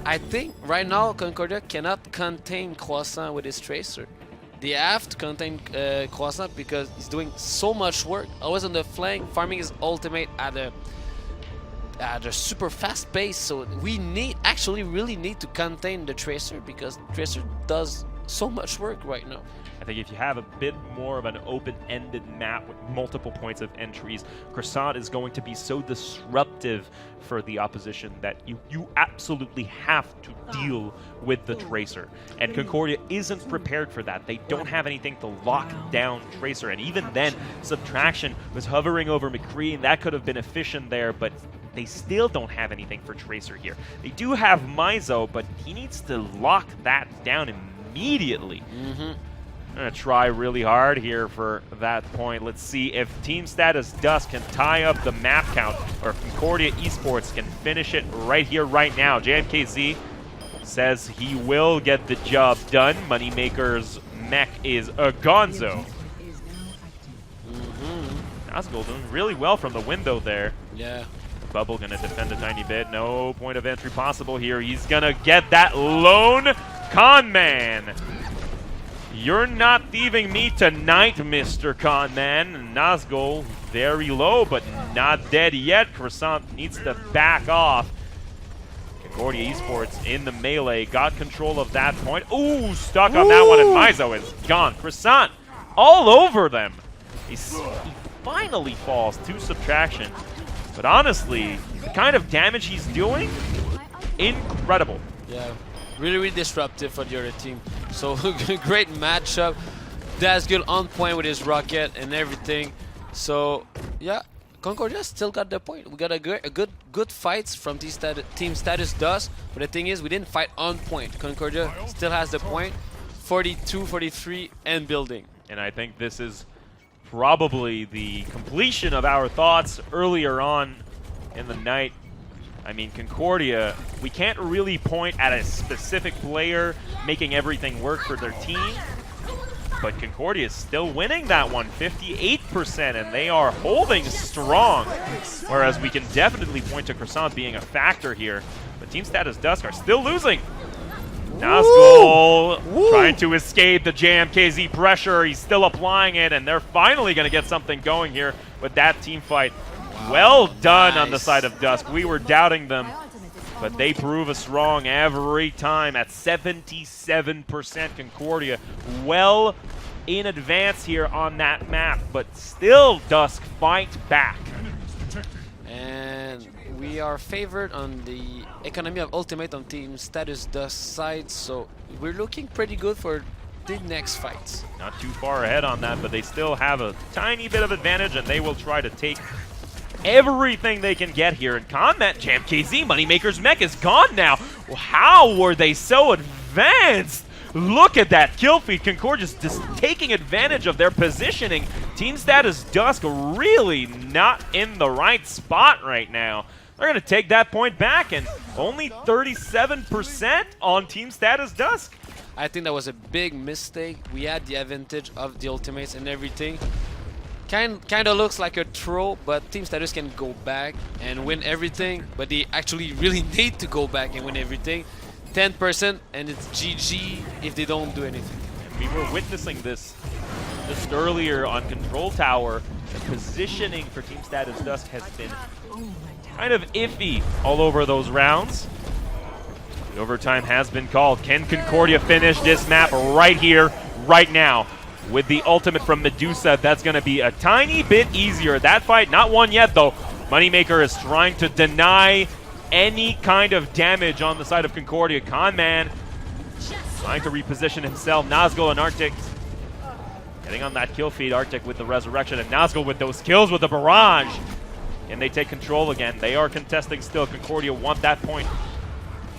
I think right now Concordia cannot contain Croissant with his Tracer. They have to contain Croissant because he's doing so much work. Always on the flank, farming his ultimate at a super fast pace. So we really need to contain the Tracer because Tracer does so much work right now. I think if you have a bit more of an open-ended map with multiple points of entries, Croissant is going to be so disruptive for the opposition that you absolutely have to deal with the Tracer. And Concordia isn't prepared for that. They don't have anything to lock down Tracer. And even then, Subtraction was hovering over McCree, and that could have been efficient there, but they still don't have anything for Tracer here. They do have Mizo, but he needs to lock that down immediately. I'm going to try really hard here for that point. Let's see if Team Status Dusk can tie up the map count, or if Concordia Esports can finish it right here, right now. JMKZ says he will get the job done. Moneymaker's mech is a gonzo. Nazgul doing really well from the window there. Yeah. Bubble gonna defend a tiny bit. No point of entry possible here. He's gonna get that lone con man. You're not thieving me tonight, Mr. Con Man. Nazgul very low, but not dead yet. Croissant needs to back off. Concordia Esports in the melee, got control of that point. Ooh, stuck on that one, and Mizo is gone. Croissant all over them. He finally falls to Subtraction. But honestly, the kind of damage he's doing, incredible. Yeah, really disruptive for the other team. So great matchup. Dasgul on point with his rocket and everything. So yeah, Concordia still got the point. We got a good fights from Team Status Dusk. But the thing is, we didn't fight on point. Concordia still has the point, 42, 43, and building. And I think this is probably the completion of our thoughts earlier on in the night. I mean, Concordia, we can't really point at a specific player making everything work for their team, but Concordia is still winning that one, 58%, and they are holding strong, whereas we can definitely point to Croissant being a factor here, but Team Status Dusk are still losing. Nazgul trying to escape the JMKZ pressure. He's still applying it, and they're finally going to get something going here with that team fight. Wow. Well done on the side of Dusk. We were doubting them, but they prove us wrong every time at 77% Concordia. Well in advance here on that map, but still Dusk fight back. And we are favored on the economy of ultimate on Team Status Dusk side, so we're looking pretty good for the next fights. Not too far ahead on that, but they still have a tiny bit of advantage, and they will try to take everything they can get here. And Combat Champ KZ, Moneymaker's mech is gone now. How were they so advanced? Look at that kill feed. Concordia's just taking advantage of their positioning. Team Status Dusk really not in the right spot right now. They're going to take that point back, and only 37% on Team Status Dusk. I think that was a big mistake. We had the advantage of the ultimates and everything. Kind of looks like a throw, but Team Status can go back and win everything, but they actually really need to go back and win everything. 10% and it's GG if they don't do anything. And we were witnessing this just earlier on Control Tower. The positioning for Team Status Dusk has been kind of iffy all over those rounds. The overtime has been called. Can Concordia finish this map right here, right now? With the ultimate from Medusa, that's going to be a tiny bit easier. That fight, not won yet though. Moneymaker is trying to deny any kind of damage on the side of Concordia. Conman trying to reposition himself. Nazgul and Arctic getting on that kill feed. Arctic with the resurrection, and Nazgul with those kills with the barrage. And they take control again. They are contesting still. Concordia want that point.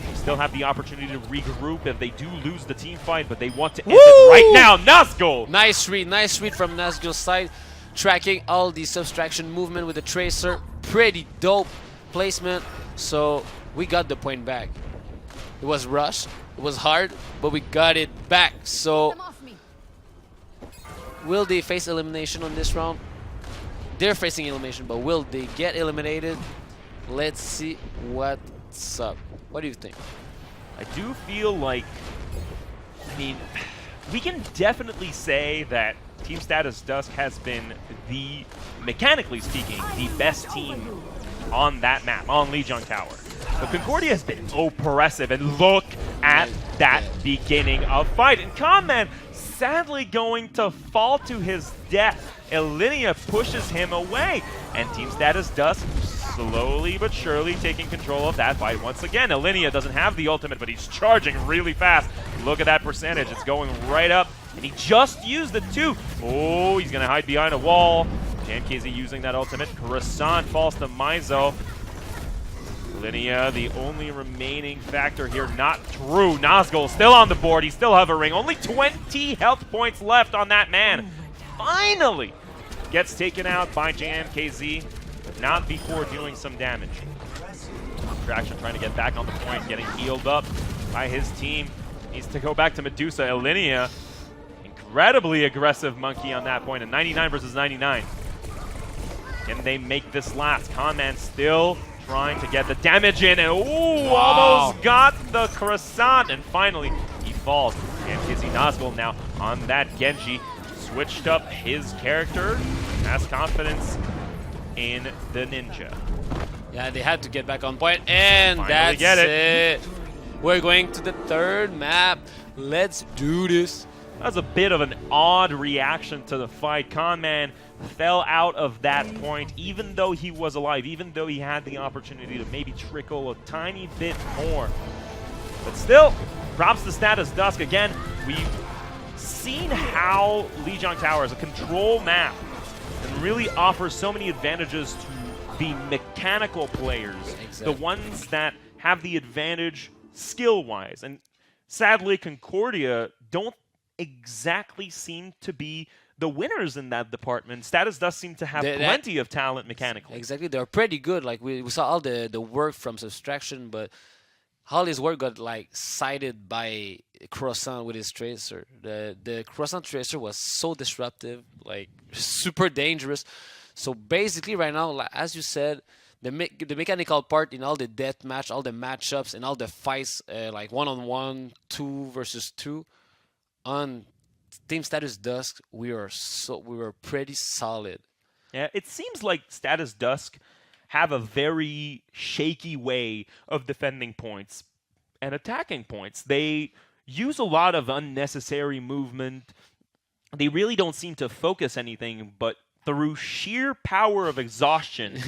They still have the opportunity to regroup if they do lose the team fight, but they want to end it right now. Nazgul! Nice read from Nazgul's side. Tracking all the subtraction movement with the Tracer. Pretty dope placement. So we got the point back. It was rushed, it was hard, but we got it back. So will they face elimination on this round? They're facing elimination, but will they get eliminated? Let's see what's up. What do you think? I do feel like, I mean, we can definitely say that Team Status Dusk has been the, mechanically speaking, the best team on that map, on Lijiang Tower. But Concordia has been oppressive, and look at that beginning of fight. And Comman sadly going to fall to his death. Elinia pushes him away, and Team Status Dusk slowly but surely taking control of that fight once again. Elinia doesn't have the ultimate, but he's charging really fast. Look at that percentage. It's going right up, and he just used it too. Oh, he's going to hide behind a wall. JMKZ using that ultimate. Croissant falls to Mizo. Elinia, the only remaining factor here, not true. Nazgul still on the board. He's still hovering. Only 20 health points left on that man. Finally gets taken out by JMKZ, but not before doing some damage. Traction trying to get back on the point, getting healed up by his team. Needs to go back to Medusa. Elinia, incredibly aggressive monkey on that point, and 99 versus 99. Can they make this last? Conman still trying to get the damage in, and almost got the croissant, and finally he falls. And Kizzy Nazgul now on that Genji, switched up his character, has confidence in the ninja. Yeah, they had to get back on point, and Finally that's it. We're going to the third map. Let's do this. That was a bit of an odd reaction to the fight. Conman fell out of that point, even though he was alive, even though he had the opportunity to maybe trickle a tiny bit more. But still, props to Status Dusk. Again, we've seen how Lijiang Tower is a control map and really offers so many advantages to the mechanical players, the ones that have the advantage skill-wise. And sadly, Concordia don't exactly seem to be the winners in that department. Status does seem to have plenty of talent mechanically. Exactly, they're pretty good. Like we saw all the work from Subtraction, but all his work got like cited by Croissant with his tracer. The Croissant tracer was so disruptive, like super dangerous. So basically, right now, like, as you said, the mechanical part in all the death match, all the matchups, and all the fights, like 1-on-1, 2 versus 2, on Team Status Dusk, we were pretty solid. Yeah, it seems like Status Dusk have a very shaky way of defending points and attacking points. They use a lot of unnecessary movement. They really don't seem to focus anything, but through sheer power of exhaustion,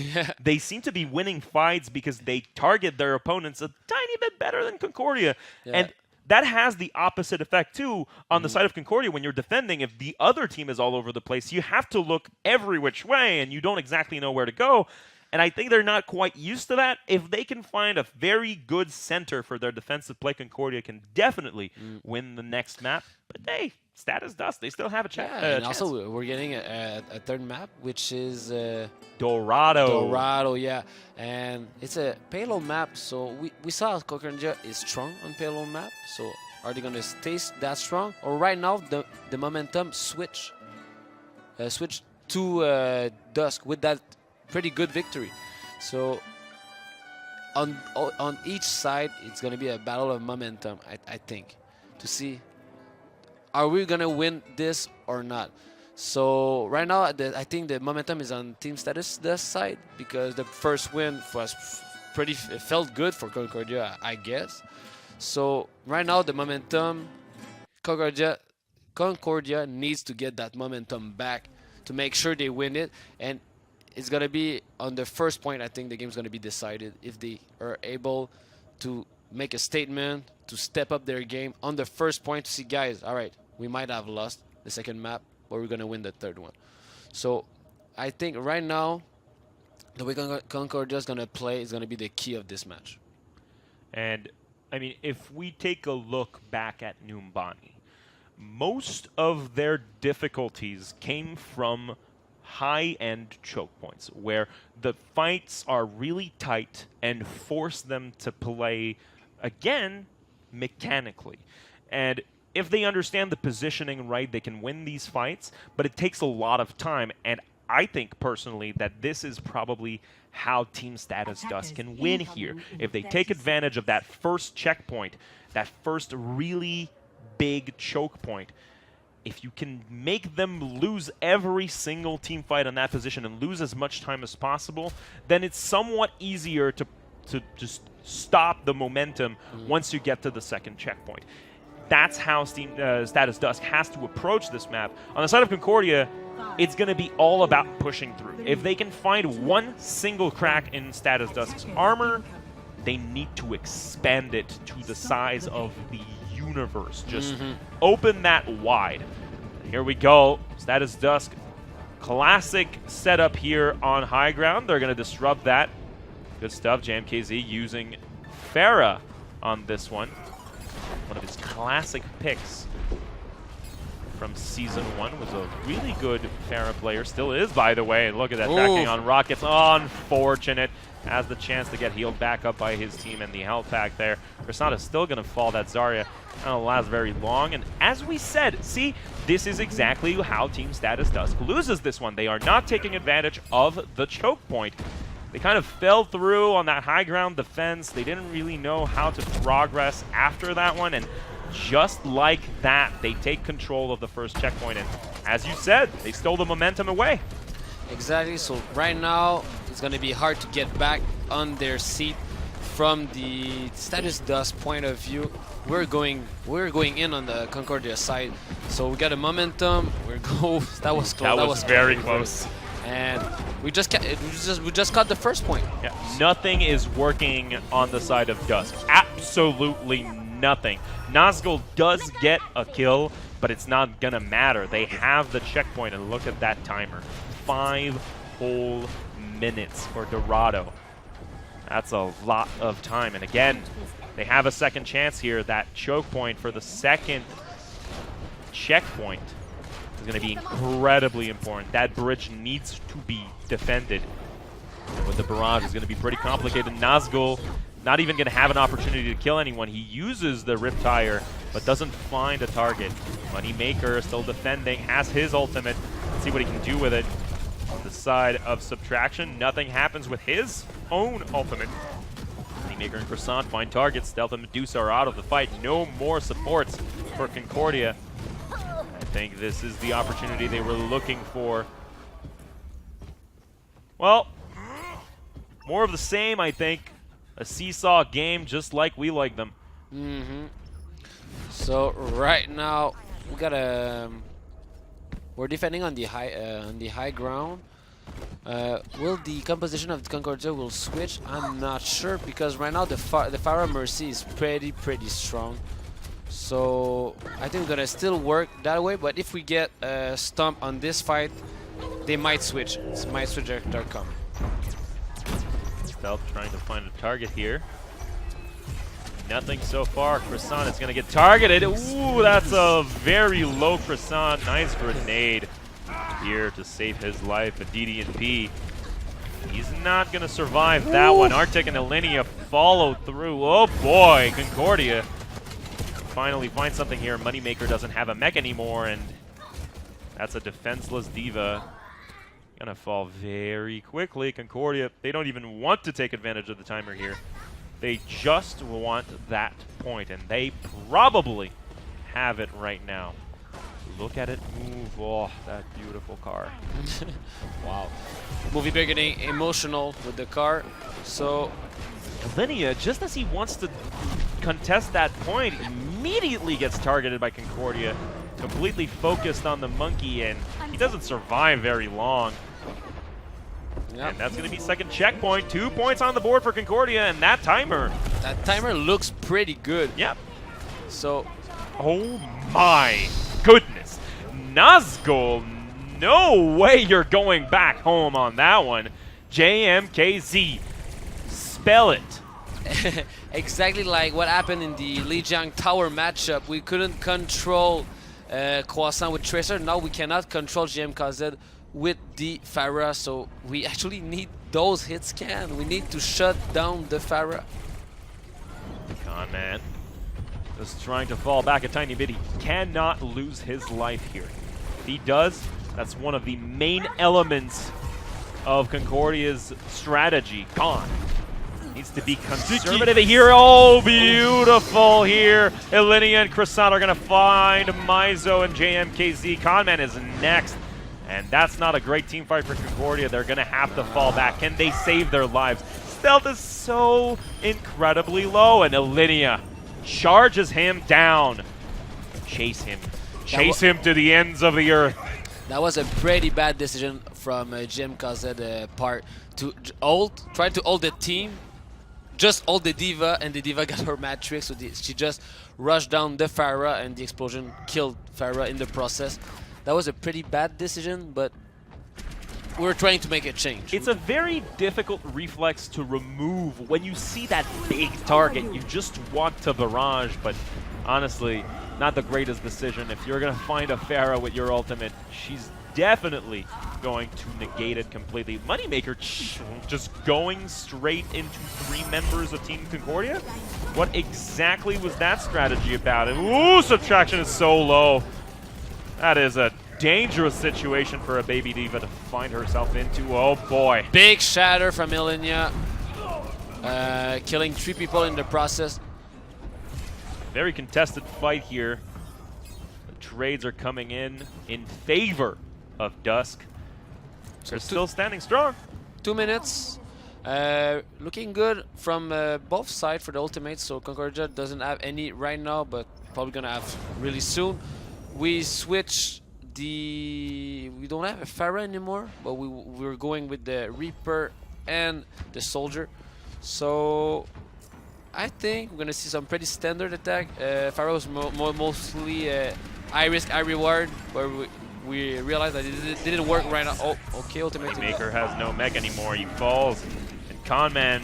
they seem to be winning fights because they target their opponents a tiny bit better than Concordia. And that has the opposite effect, too, on the side of Concordia. When you're defending, if the other team is all over the place, you have to look every which way, and you don't exactly know where to go. And I think they're not quite used to that. If they can find a very good center for their defensive play, Concordia can definitely win the next map. But hey, Status Dust, they still have a chance. And also, we're getting a third map, which is Dorado. Dorado, yeah. And it's a payload map, so we saw Concordia is strong on payload map. So are they going to stay that strong? Or right now, the momentum switch to Dusk with that pretty good victory. So on each side, it's going to be a battle of momentum, I think, to see are we going to win this or not. So right now, I think the momentum is on Team Status Dusk side because the first win was felt good for Concordia, I guess. So right now, the momentum, Concordia needs to get that momentum back to make sure they win it. And it's going to be on the first point, I think the game's going to be decided if they are able to make a statement, to step up their game on the first point to see, guys, all right, we might have lost the second map, but we're going to win the third one. So I think right now, the way Concordia is going to play is going to be the key of this match. And, I mean, if we take a look back at Numbani, most of their difficulties came from high-end choke points, where the fights are really tight and force them to play, again, mechanically. And if they understand the positioning right, they can win these fights, but it takes a lot of time. And I think, personally, that this is probably how Team Status Dusk can win here. If they take advantage of that first checkpoint, that first really big choke point, if you can make them lose every single team fight on that position and lose as much time as possible, then it's somewhat easier to just stop the momentum once you get to the second checkpoint. That's how Status Dusk has to approach this map. On the side of Concordia, it's going to be all about pushing through. If they can find one single crack in Status Dusk's armor, they need to expand it to the size of the universe. Just open that wide. Here we go. Status Dusk, classic setup here on high ground. They're going to disrupt that. Good stuff. JMKZ using Pharah on this one. One of his classic picks from Season 1. Was a really good Pharah player. Still is, by the way. And look at that backing on Rockets. Unfortunate. Has the chance to get healed back up by his team and the health pack there. Croissant is still going to fall. That Zarya don't last very long. And as we said, see, this is exactly how Team Status Dusk loses this one. They are not taking advantage of the choke point. They kind of fell through on that high ground defense. They didn't really know how to progress after that one. And just like that, they take control of the first checkpoint. And as you said, they stole the momentum away. Exactly. So right now, it's going to be hard to get back on their seat from the Status Dusk point of view. We're going in on the Concordia side. So we got a momentum. That was close. That was very close. And we just caught the first point. Yeah, nothing is working on the side of Dusk. Absolutely nothing. Nazgul does get a kill, but it's not gonna matter. They have the checkpoint, and look at that timer. 5 whole minutes for Dorado. That's a lot of time. And again, they have a second chance here. That choke point for the second checkpoint is going to be incredibly important. That bridge needs to be defended. With the barrage, is going to be pretty complicated. Nazgul not even going to have an opportunity to kill anyone. He uses the Riptire, but doesn't find a target. Moneymaker still defending, has his ultimate. Let's see what he can do with it. On the side of Subtraction, nothing happens with his own ultimate. Moneymaker and Croissant find targets. Stealth and Medusa are out of the fight. No more supports for Concordia. I think this is the opportunity they were looking for. Well, more of the same, I think. A seesaw game, just like we like them. So right now we got we're defending on the high ground. Will the composition of the Concordia will switch? I'm not sure, because right now the Pharah Mercy is pretty strong. So I think we're gonna still work that way. But if we get a stomp on this fight, they might switch. It might switch their comp. Stealth trying to find a target here. Nothing so far. Croissant is going to get targeted. Ooh, that's a very low Croissant. Nice grenade here to save his life. A DD&P. He's not going to survive that one. Arctic and Alinea follow through. Oh boy, Concordia finally finds something here. Moneymaker doesn't have a mech anymore, and that's a defenseless diva. Gonna fall very quickly. Concordia, they don't even want to take advantage of the timer here. They just want that point, and they probably have it right now. Look at it move. Oh, that beautiful car. Wow. Movie Bear getting emotional with the car. So Alinea, just as he wants to contest that point, immediately gets targeted by Concordia. Completely focused on the monkey, and he doesn't survive very long. Yep. And that's going to be second checkpoint. 2 points on the board for Concordia, and that timer. That timer looks pretty good. Yep. So, oh my goodness. Nazgul, no way you're going back home on that one. JMKZ, spell it. exactly like what happened in the Lijiang Tower matchup. We couldn't control Croissant with Tracer. Now we cannot control GMKZ with the Pharah, so we actually need those hit scan. We need to shut down the Pharah. Con man just trying to fall back a tiny bit. He cannot lose his life here. If he does, that's one of the main elements of Concordia's strategy. Con needs to be conservative here. Oh, beautiful here. Alinea and Croissant are going to find Mizo and JMKZ. Conman is next. And that's not a great team fight for Concordia. They're going to have to fall back. Can they save their lives? Stealth is so incredibly low, and Alinea charges him down. chase him. Chase him to the ends of the earth. That was a pretty bad decision from Jim Cazet part to try to hold the team, just hold the D.Va, and the D.Va got her matrix, so she just rushed down the Pharah, and the explosion killed Pharah in the process. That was a pretty bad decision, but we're trying to make a change. It's a very difficult reflex to remove when you see that big target. You just want to barrage, but honestly, not the greatest decision. If you're going to find a Pharah with your ultimate, she's definitely going to negate it completely. Moneymaker just going straight into 3 members of Team Concordia? What exactly was that strategy about? And ooh, subtraction is so low. That is a dangerous situation for a baby D.Va to find herself into. Oh boy. Big shatter from Ilenia, killing 3 people in the process. Very contested fight here. The trades are coming in favor of Dusk. They're still standing strong. 2 minutes. Looking good from both sides for the ultimates. So Concordia doesn't have any right now, but probably gonna have really soon. We switch we don't have a Pharah anymore, but we're going with the Reaper and the Soldier. So I think we're gonna see some pretty standard attack. Pharah was mostly high risk, high reward, where we realized that it didn't work right now. Oh, okay, ultimate. Maker has no mech anymore. He falls. And Conman,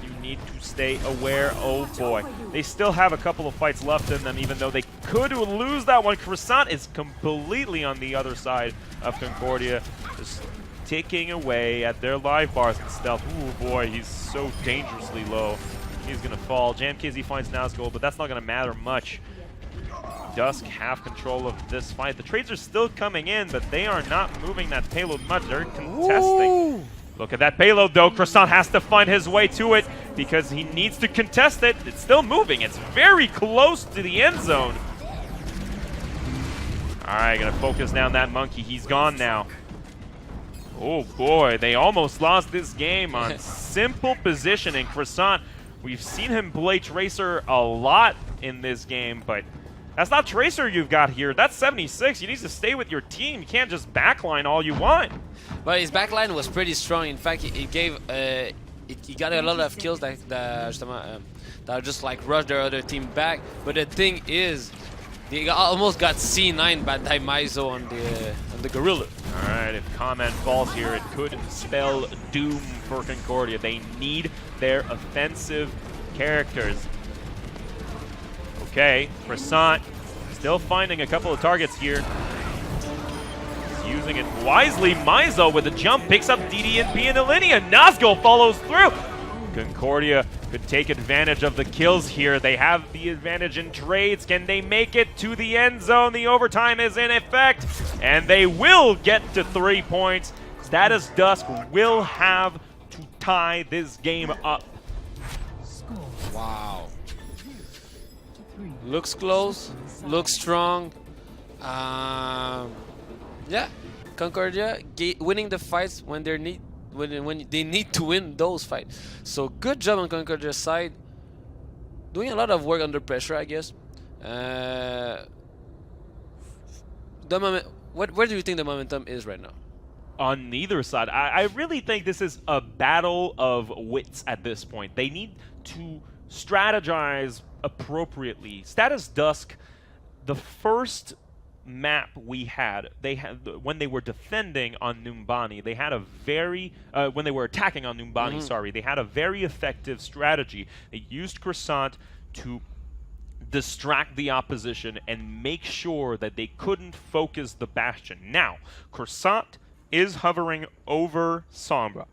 you need to stay aware. Oh boy. They still have a couple of fights left in them, even though they could lose that one. Croissant is completely on the other side of Concordia, just ticking away at their live bars and stealth. Oh boy, he's so dangerously low. He's gonna fall. JamKZ finds Nazgul, but that's not gonna matter much. Dusk have control of this fight. The trades are still coming in, but they are not moving that payload much. They're contesting. Ooh. Look at that payload, though. Croissant has to find his way to it because he needs to contest it. It's still moving. It's very close to the end zone. All right, gonna focus down that monkey. He's gone now. Oh boy, they almost lost this game on simple positioning. Croissant, we've seen him play Tracer a lot in this game, but that's not Tracer you've got here. That's 76. You need to stay with your team. You can't just backline all you want. But his backline was pretty strong. In fact, he got a lot of kills that just like rushed their other team back. But the thing is, they almost got C9 by Daimaizo on the Gorilla. All right, if Comment falls here, it could spell doom for Concordia. They need their offensive characters. Okay, Croissant still finding a couple of targets here. He's using it wisely. Maizo with a jump picks up DDNP and Ilenia. Nazgul follows through. Concordia could take advantage of the kills here. They have the advantage in trades. Can they make it to the end zone? The overtime is in effect, and they will get to 3 points. Status Dusk will have to tie this game up. Wow. Looks close, looks strong. Yeah, Concordia winning the fights when they need to win those fights. So good job on Concordia's side. Doing a lot of work under pressure, I guess. The moment, where do you think the momentum is right now? On neither side. I really think this is a battle of wits at this point. They need to strategize appropriately. Status Dusk, the first map we had, when they were defending on Numbani, they had a very when they were attacking on Numbani, sorry, they had a very effective strategy. They used Croissant to distract the opposition and make sure that they couldn't focus the Bastion. Now, Croissant is hovering over Sombra.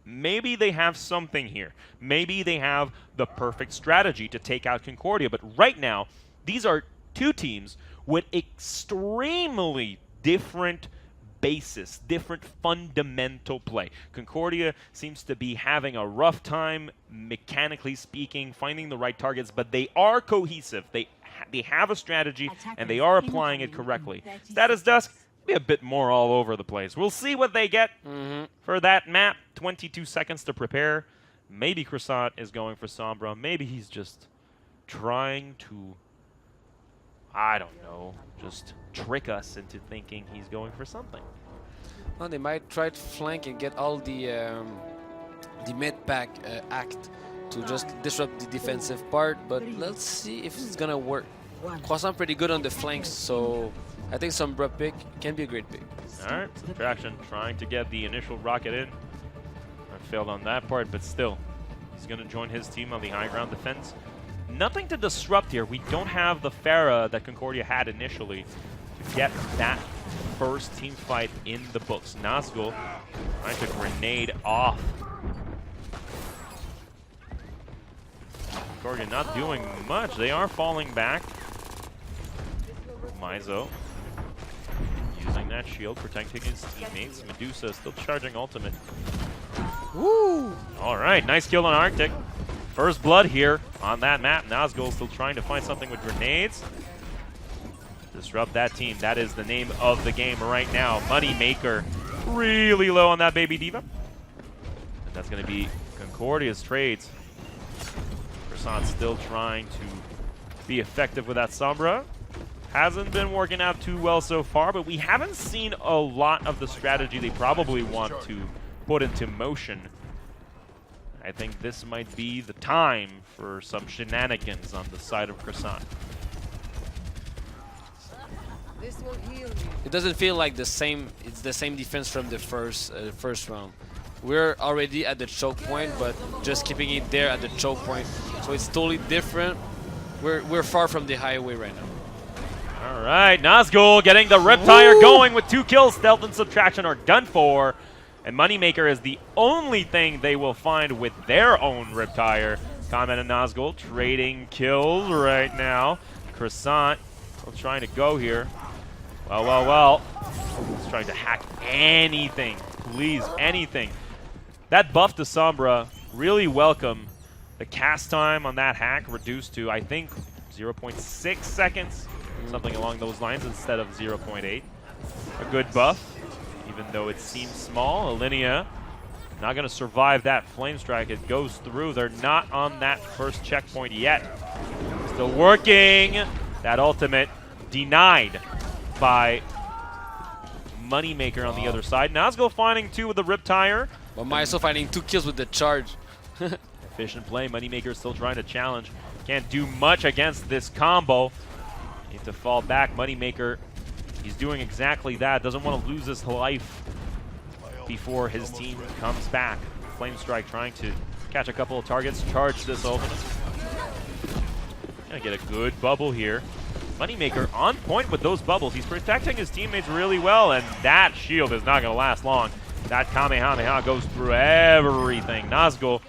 Maybe they have something here. Maybe they have the perfect strategy to take out Concordia. But right now, these are two teams with extremely different basis, different fundamental play. Concordia seems to be having a rough time, mechanically speaking, finding the right targets, but they are cohesive. They have a strategy, and they are applying it correctly. Status Dusk, be a bit more all over the place. We'll see what they get for that map. 22 seconds to prepare. Maybe Croissant is going for Sombra. Maybe he's just trying to I don't know, just trick us into thinking he's going for something. Well, they might try to flank and get all the mid-pack act to just disrupt the defensive part, but let's see if it's gonna work. Croissant pretty good on the flanks, so I think Sombra pick can be a great pick. Alright, Subtraction trying to get the initial rocket in. I failed on that part, but still, he's gonna join his team on the high ground defense. Nothing to disrupt here. We don't have the Pharah that Concordia had initially to get that first team fight in the books. Nazgul trying to grenade off. Concordia not doing much. They are falling back. Mizo using that shield, protecting his teammates. Medusa still charging ultimate. Woo! Alright, nice kill on Arctic. First blood here on that map. Nazgul still trying to find something with grenades. Disrupt that team. That is the name of the game right now. Moneymaker really low on that baby diva. And that's going to be Concordia's trades. Croissant still trying to be effective with that Sombra. Hasn't been working out too well so far, but we haven't seen a lot of the strategy they probably want to put into motion. I think this might be the time for some shenanigans on the side of Croissant. It doesn't feel like the same. It's the same defense from the first round. We're already at the choke point, but just keeping it there at the choke point, so it's totally different. We're far from the highway right now. All right, Nazgul getting the Riptire going with 2 kills. Stealth and Subtraction are done for. And Moneymaker is the only thing they will find with their own Riptire. Comment and Nazgul trading kills right now. Croissant still trying to go here. Well. He's trying to hack anything. Please, anything. That buff to Sombra, really welcome. The cast time on that hack reduced to, I think, 0.6 seconds. Something along those lines instead of 0.8. A good buff, even though it seems small. Alinea not going to survive that flame strike. It goes through. They're not on that first checkpoint yet. Still working. That ultimate denied by Moneymaker on the other side. Nazgul finding 2 with the Riptire. But Mizo finding 2 kills with the charge. Efficient play. Moneymaker still trying to challenge. Can't do much against this combo. Need to fall back. Moneymaker, he's doing exactly that. Doesn't want to lose his life before his team comes back. Flame Strike trying to catch a couple of targets. Charge this ultimate. Gonna get a good bubble here. Moneymaker on point with those bubbles. He's protecting his teammates really well, and that shield is not going to last long. That Kamehameha goes through everything. Nazgul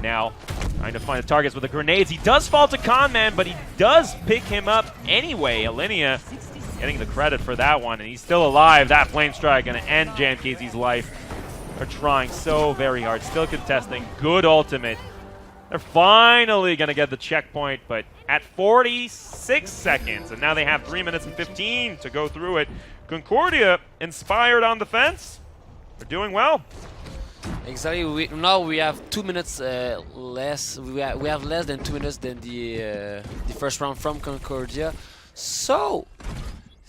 now trying to find the targets with the grenades. He does fall to Conman, but he does pick him up anyway. Alinea getting the credit for that one, and he's still alive. That Flame Strike going to end JamKZ's life. They're trying so very hard, still contesting. Good ultimate. They're finally going to get the checkpoint, but at 46 seconds, and now they have 3 minutes and 15 to go through it. Concordia inspired on defense. They're doing well. Exactly. Now we have 2 minutes less. We have less than 2 minutes than the first round from Concordia. So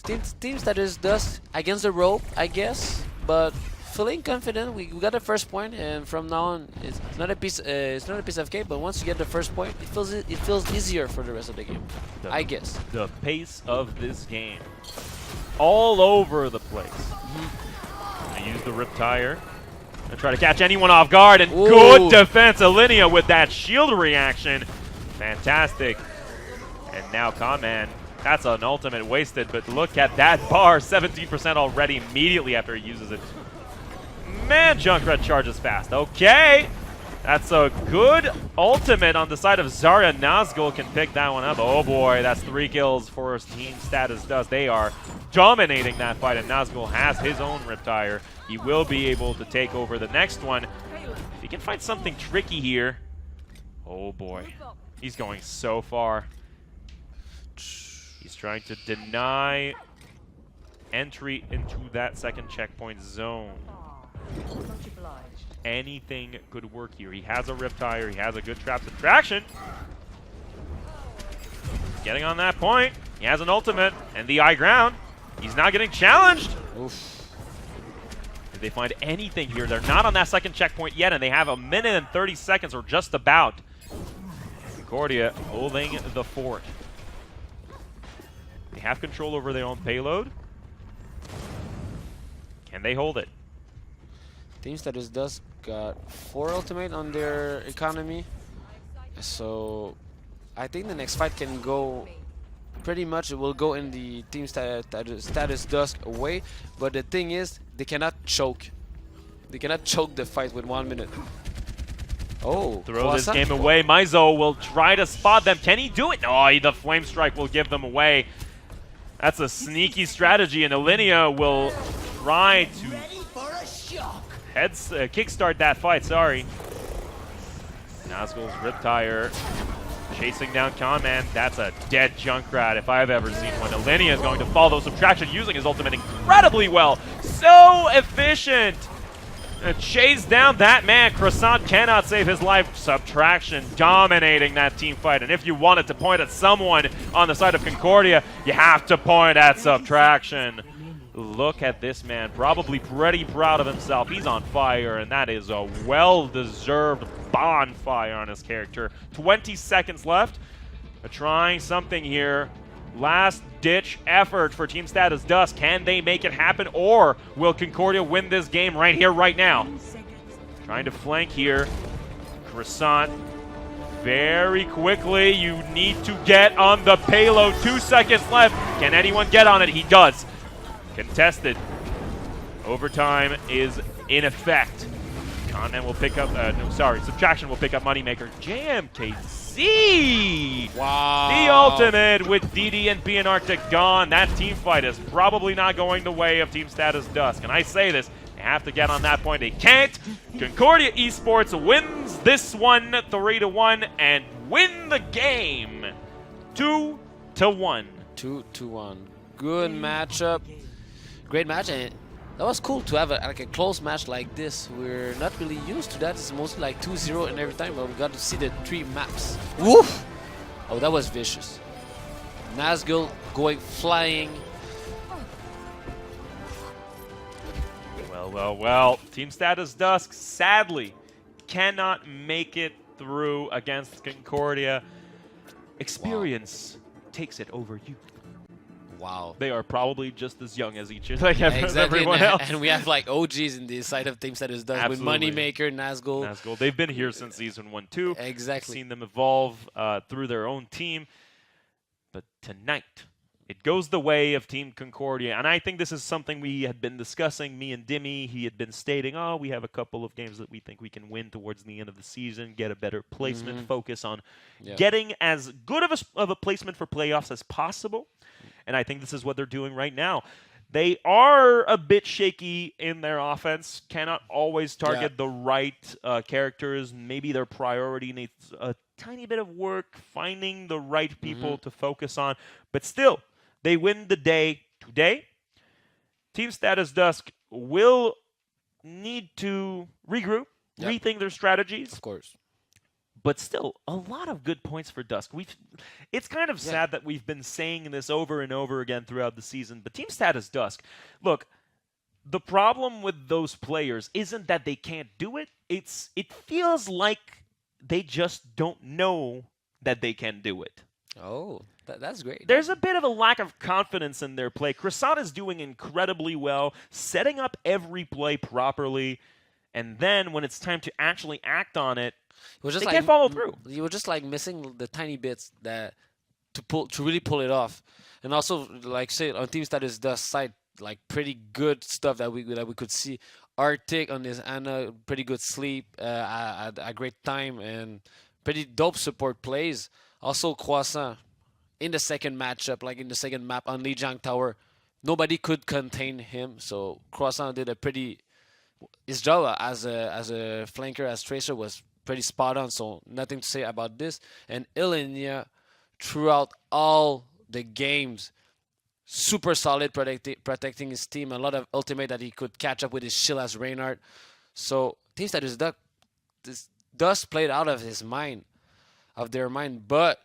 team status Dusk against the rope, I guess, but feeling confident. We got the first point, and from now on, it's not a piece of cake. But once you get the first point, it feels easier for the rest of the game, I guess. The pace of this game, all over the place. I use the Riptire and try to catch anyone off guard, and good defense. Alinea with that shield reaction, fantastic. And now Conman, that's an ultimate wasted, but look at that bar, 17% already immediately after he uses it. Man, Junkrat charges fast. Okay, that's a good ultimate on the side of Zarya. Nazgul can pick that one up. Oh boy, that's 3 kills for his team status Dusk. They are dominating that fight, and Nazgul has his own Riptire. He will be able to take over the next one. If he can find something tricky here. Oh boy, he's going so far. He's trying to deny entry into that second checkpoint zone. Anything could work here. He has a Riptire. He has a good trap subtraction. getting on that point. He has an ultimate and the high ground. He's now getting challenged. Oof. Did they find anything here? They're not on that second checkpoint yet, and they have 1 minute and 30 seconds, or just about. Concordia holding the fort. They have control over their own payload. Can they hold it? Team Status Dusk got 4 ultimate on their economy. So I think the next fight can go pretty much, it will go in the Team Status Dusk way. But the thing is, they cannot choke. They cannot choke the fight with 1 minute. Oh, throw this game away. Maizo will try to spot them. Can he do it? No, the Flame Strike will give them away. That's a sneaky strategy, and Alinea will try to kickstart that fight. Sorry. Nazgul's Riptire chasing down Conman. That's a dead Junkrat if I've ever seen one. Alinea is going to follow Subtraction using his ultimate incredibly well. So efficient. Chase down that man. Croissant cannot save his life. Subtraction dominating that team fight. And if you wanted to point at someone on the side of Concordia, you have to point at Subtraction. Look at this man. Probably pretty proud of himself. He's on fire, and that is a well-deserved bonfire on his character. 20 seconds left. They're trying something here. Last-ditch effort for Team Status Dusk. Can they make it happen, or will Concordia win this game right here, right now? Trying to flank here. Croissant. Very quickly, you need to get on the payload. 2 seconds left. Can anyone get on it? He does. Contested. Overtime is in effect. Conman will pick up, Subtraction will pick up Moneymaker. JMKC! Wow. The ultimate with DD and B and Arctic gone. That team fight is probably not going the way of Team Status Dusk. And I say this, they have to get on that point. They can't. Concordia Esports wins this one 3-1 and win the game 2-1. 2-1. Good matchup. Great match, and that was cool to have a close match like this. We're not really used to that. It's mostly like 2-0 and every time, but we got to see the 3 maps. Woof! Oh, that was vicious. Nazgul going flying. Well. Team Status Dusk sadly cannot make it through against Concordia. Experience takes it over you. Wow. They are probably just as young as each other, as Exactly. everyone else. And we have like OGs in the side of Team Status Dusk with Moneymaker, Nazgul. They've been here since season 1, 2. Exactly. Seen them evolve through their own team. But tonight, it goes the way of Team Concordia. And I think this is something we had been discussing, me and Dimmy. He had been stating, we have a couple of games that we think we can win towards the end of the season, get a better placement, focus on getting as good of a placement for playoffs as possible. And I think this is what they're doing right now. They are a bit shaky in their offense, cannot always target the right characters. Maybe their priority needs a tiny bit of work, finding the right people to focus on. But still, they win the day today. Team Status Dusk will need to regroup, rethink their strategies. Of course. But still, a lot of good points for Dusk. It's kind of sad that we've been saying this over and over again throughout the season. But Team Status Dusk, look, the problem with those players isn't that they can't do it. It feels like they just don't know that they can do it. Oh, that's great. There's a bit of a lack of confidence in their play. Croissant is doing incredibly well, setting up every play properly. And then when it's time to actually act on it, they can't follow through. You were just like missing the tiny bits that to really pull it off. And also, like say on Team Status Dusk side, like pretty good stuff that we could see. Arctic on his Ana, pretty good sleep, a great time, and pretty dope support plays. Also Croissant in the second matchup, like in the second map on Lijiang Tower, nobody could contain him. So Croissant did his job as a flanker, as Tracer was pretty spot on, so nothing to say about this. And Ilenia, throughout all the games, super solid protecting his team. A lot of ultimate that he could catch up with his shield as Reinhardt. So Team Status Dusk played out of their mind. But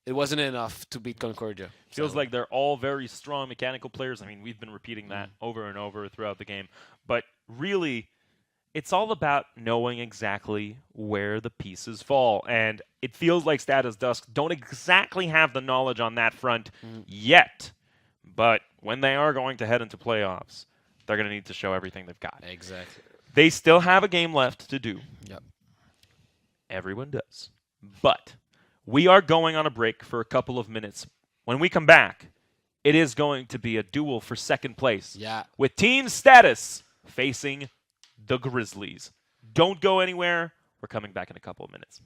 it wasn't enough to beat Concordia. Feels sadly. like they're all very strong mechanical players. I mean, we've been repeating that over and over throughout the game. But really, it's all about knowing exactly where the pieces fall. And it feels like Status Dusk don't exactly have the knowledge on that front yet. But when they are going to head into playoffs, they're going to need to show everything they've got. Exactly. They still have a game left to do. Yep. Everyone does. But we are going on a break for a couple of minutes. When we come back, it is going to be a duel for second place. Yeah. With Team Status facing the Grizzlies. Don't go anywhere. We're coming back in a couple of minutes.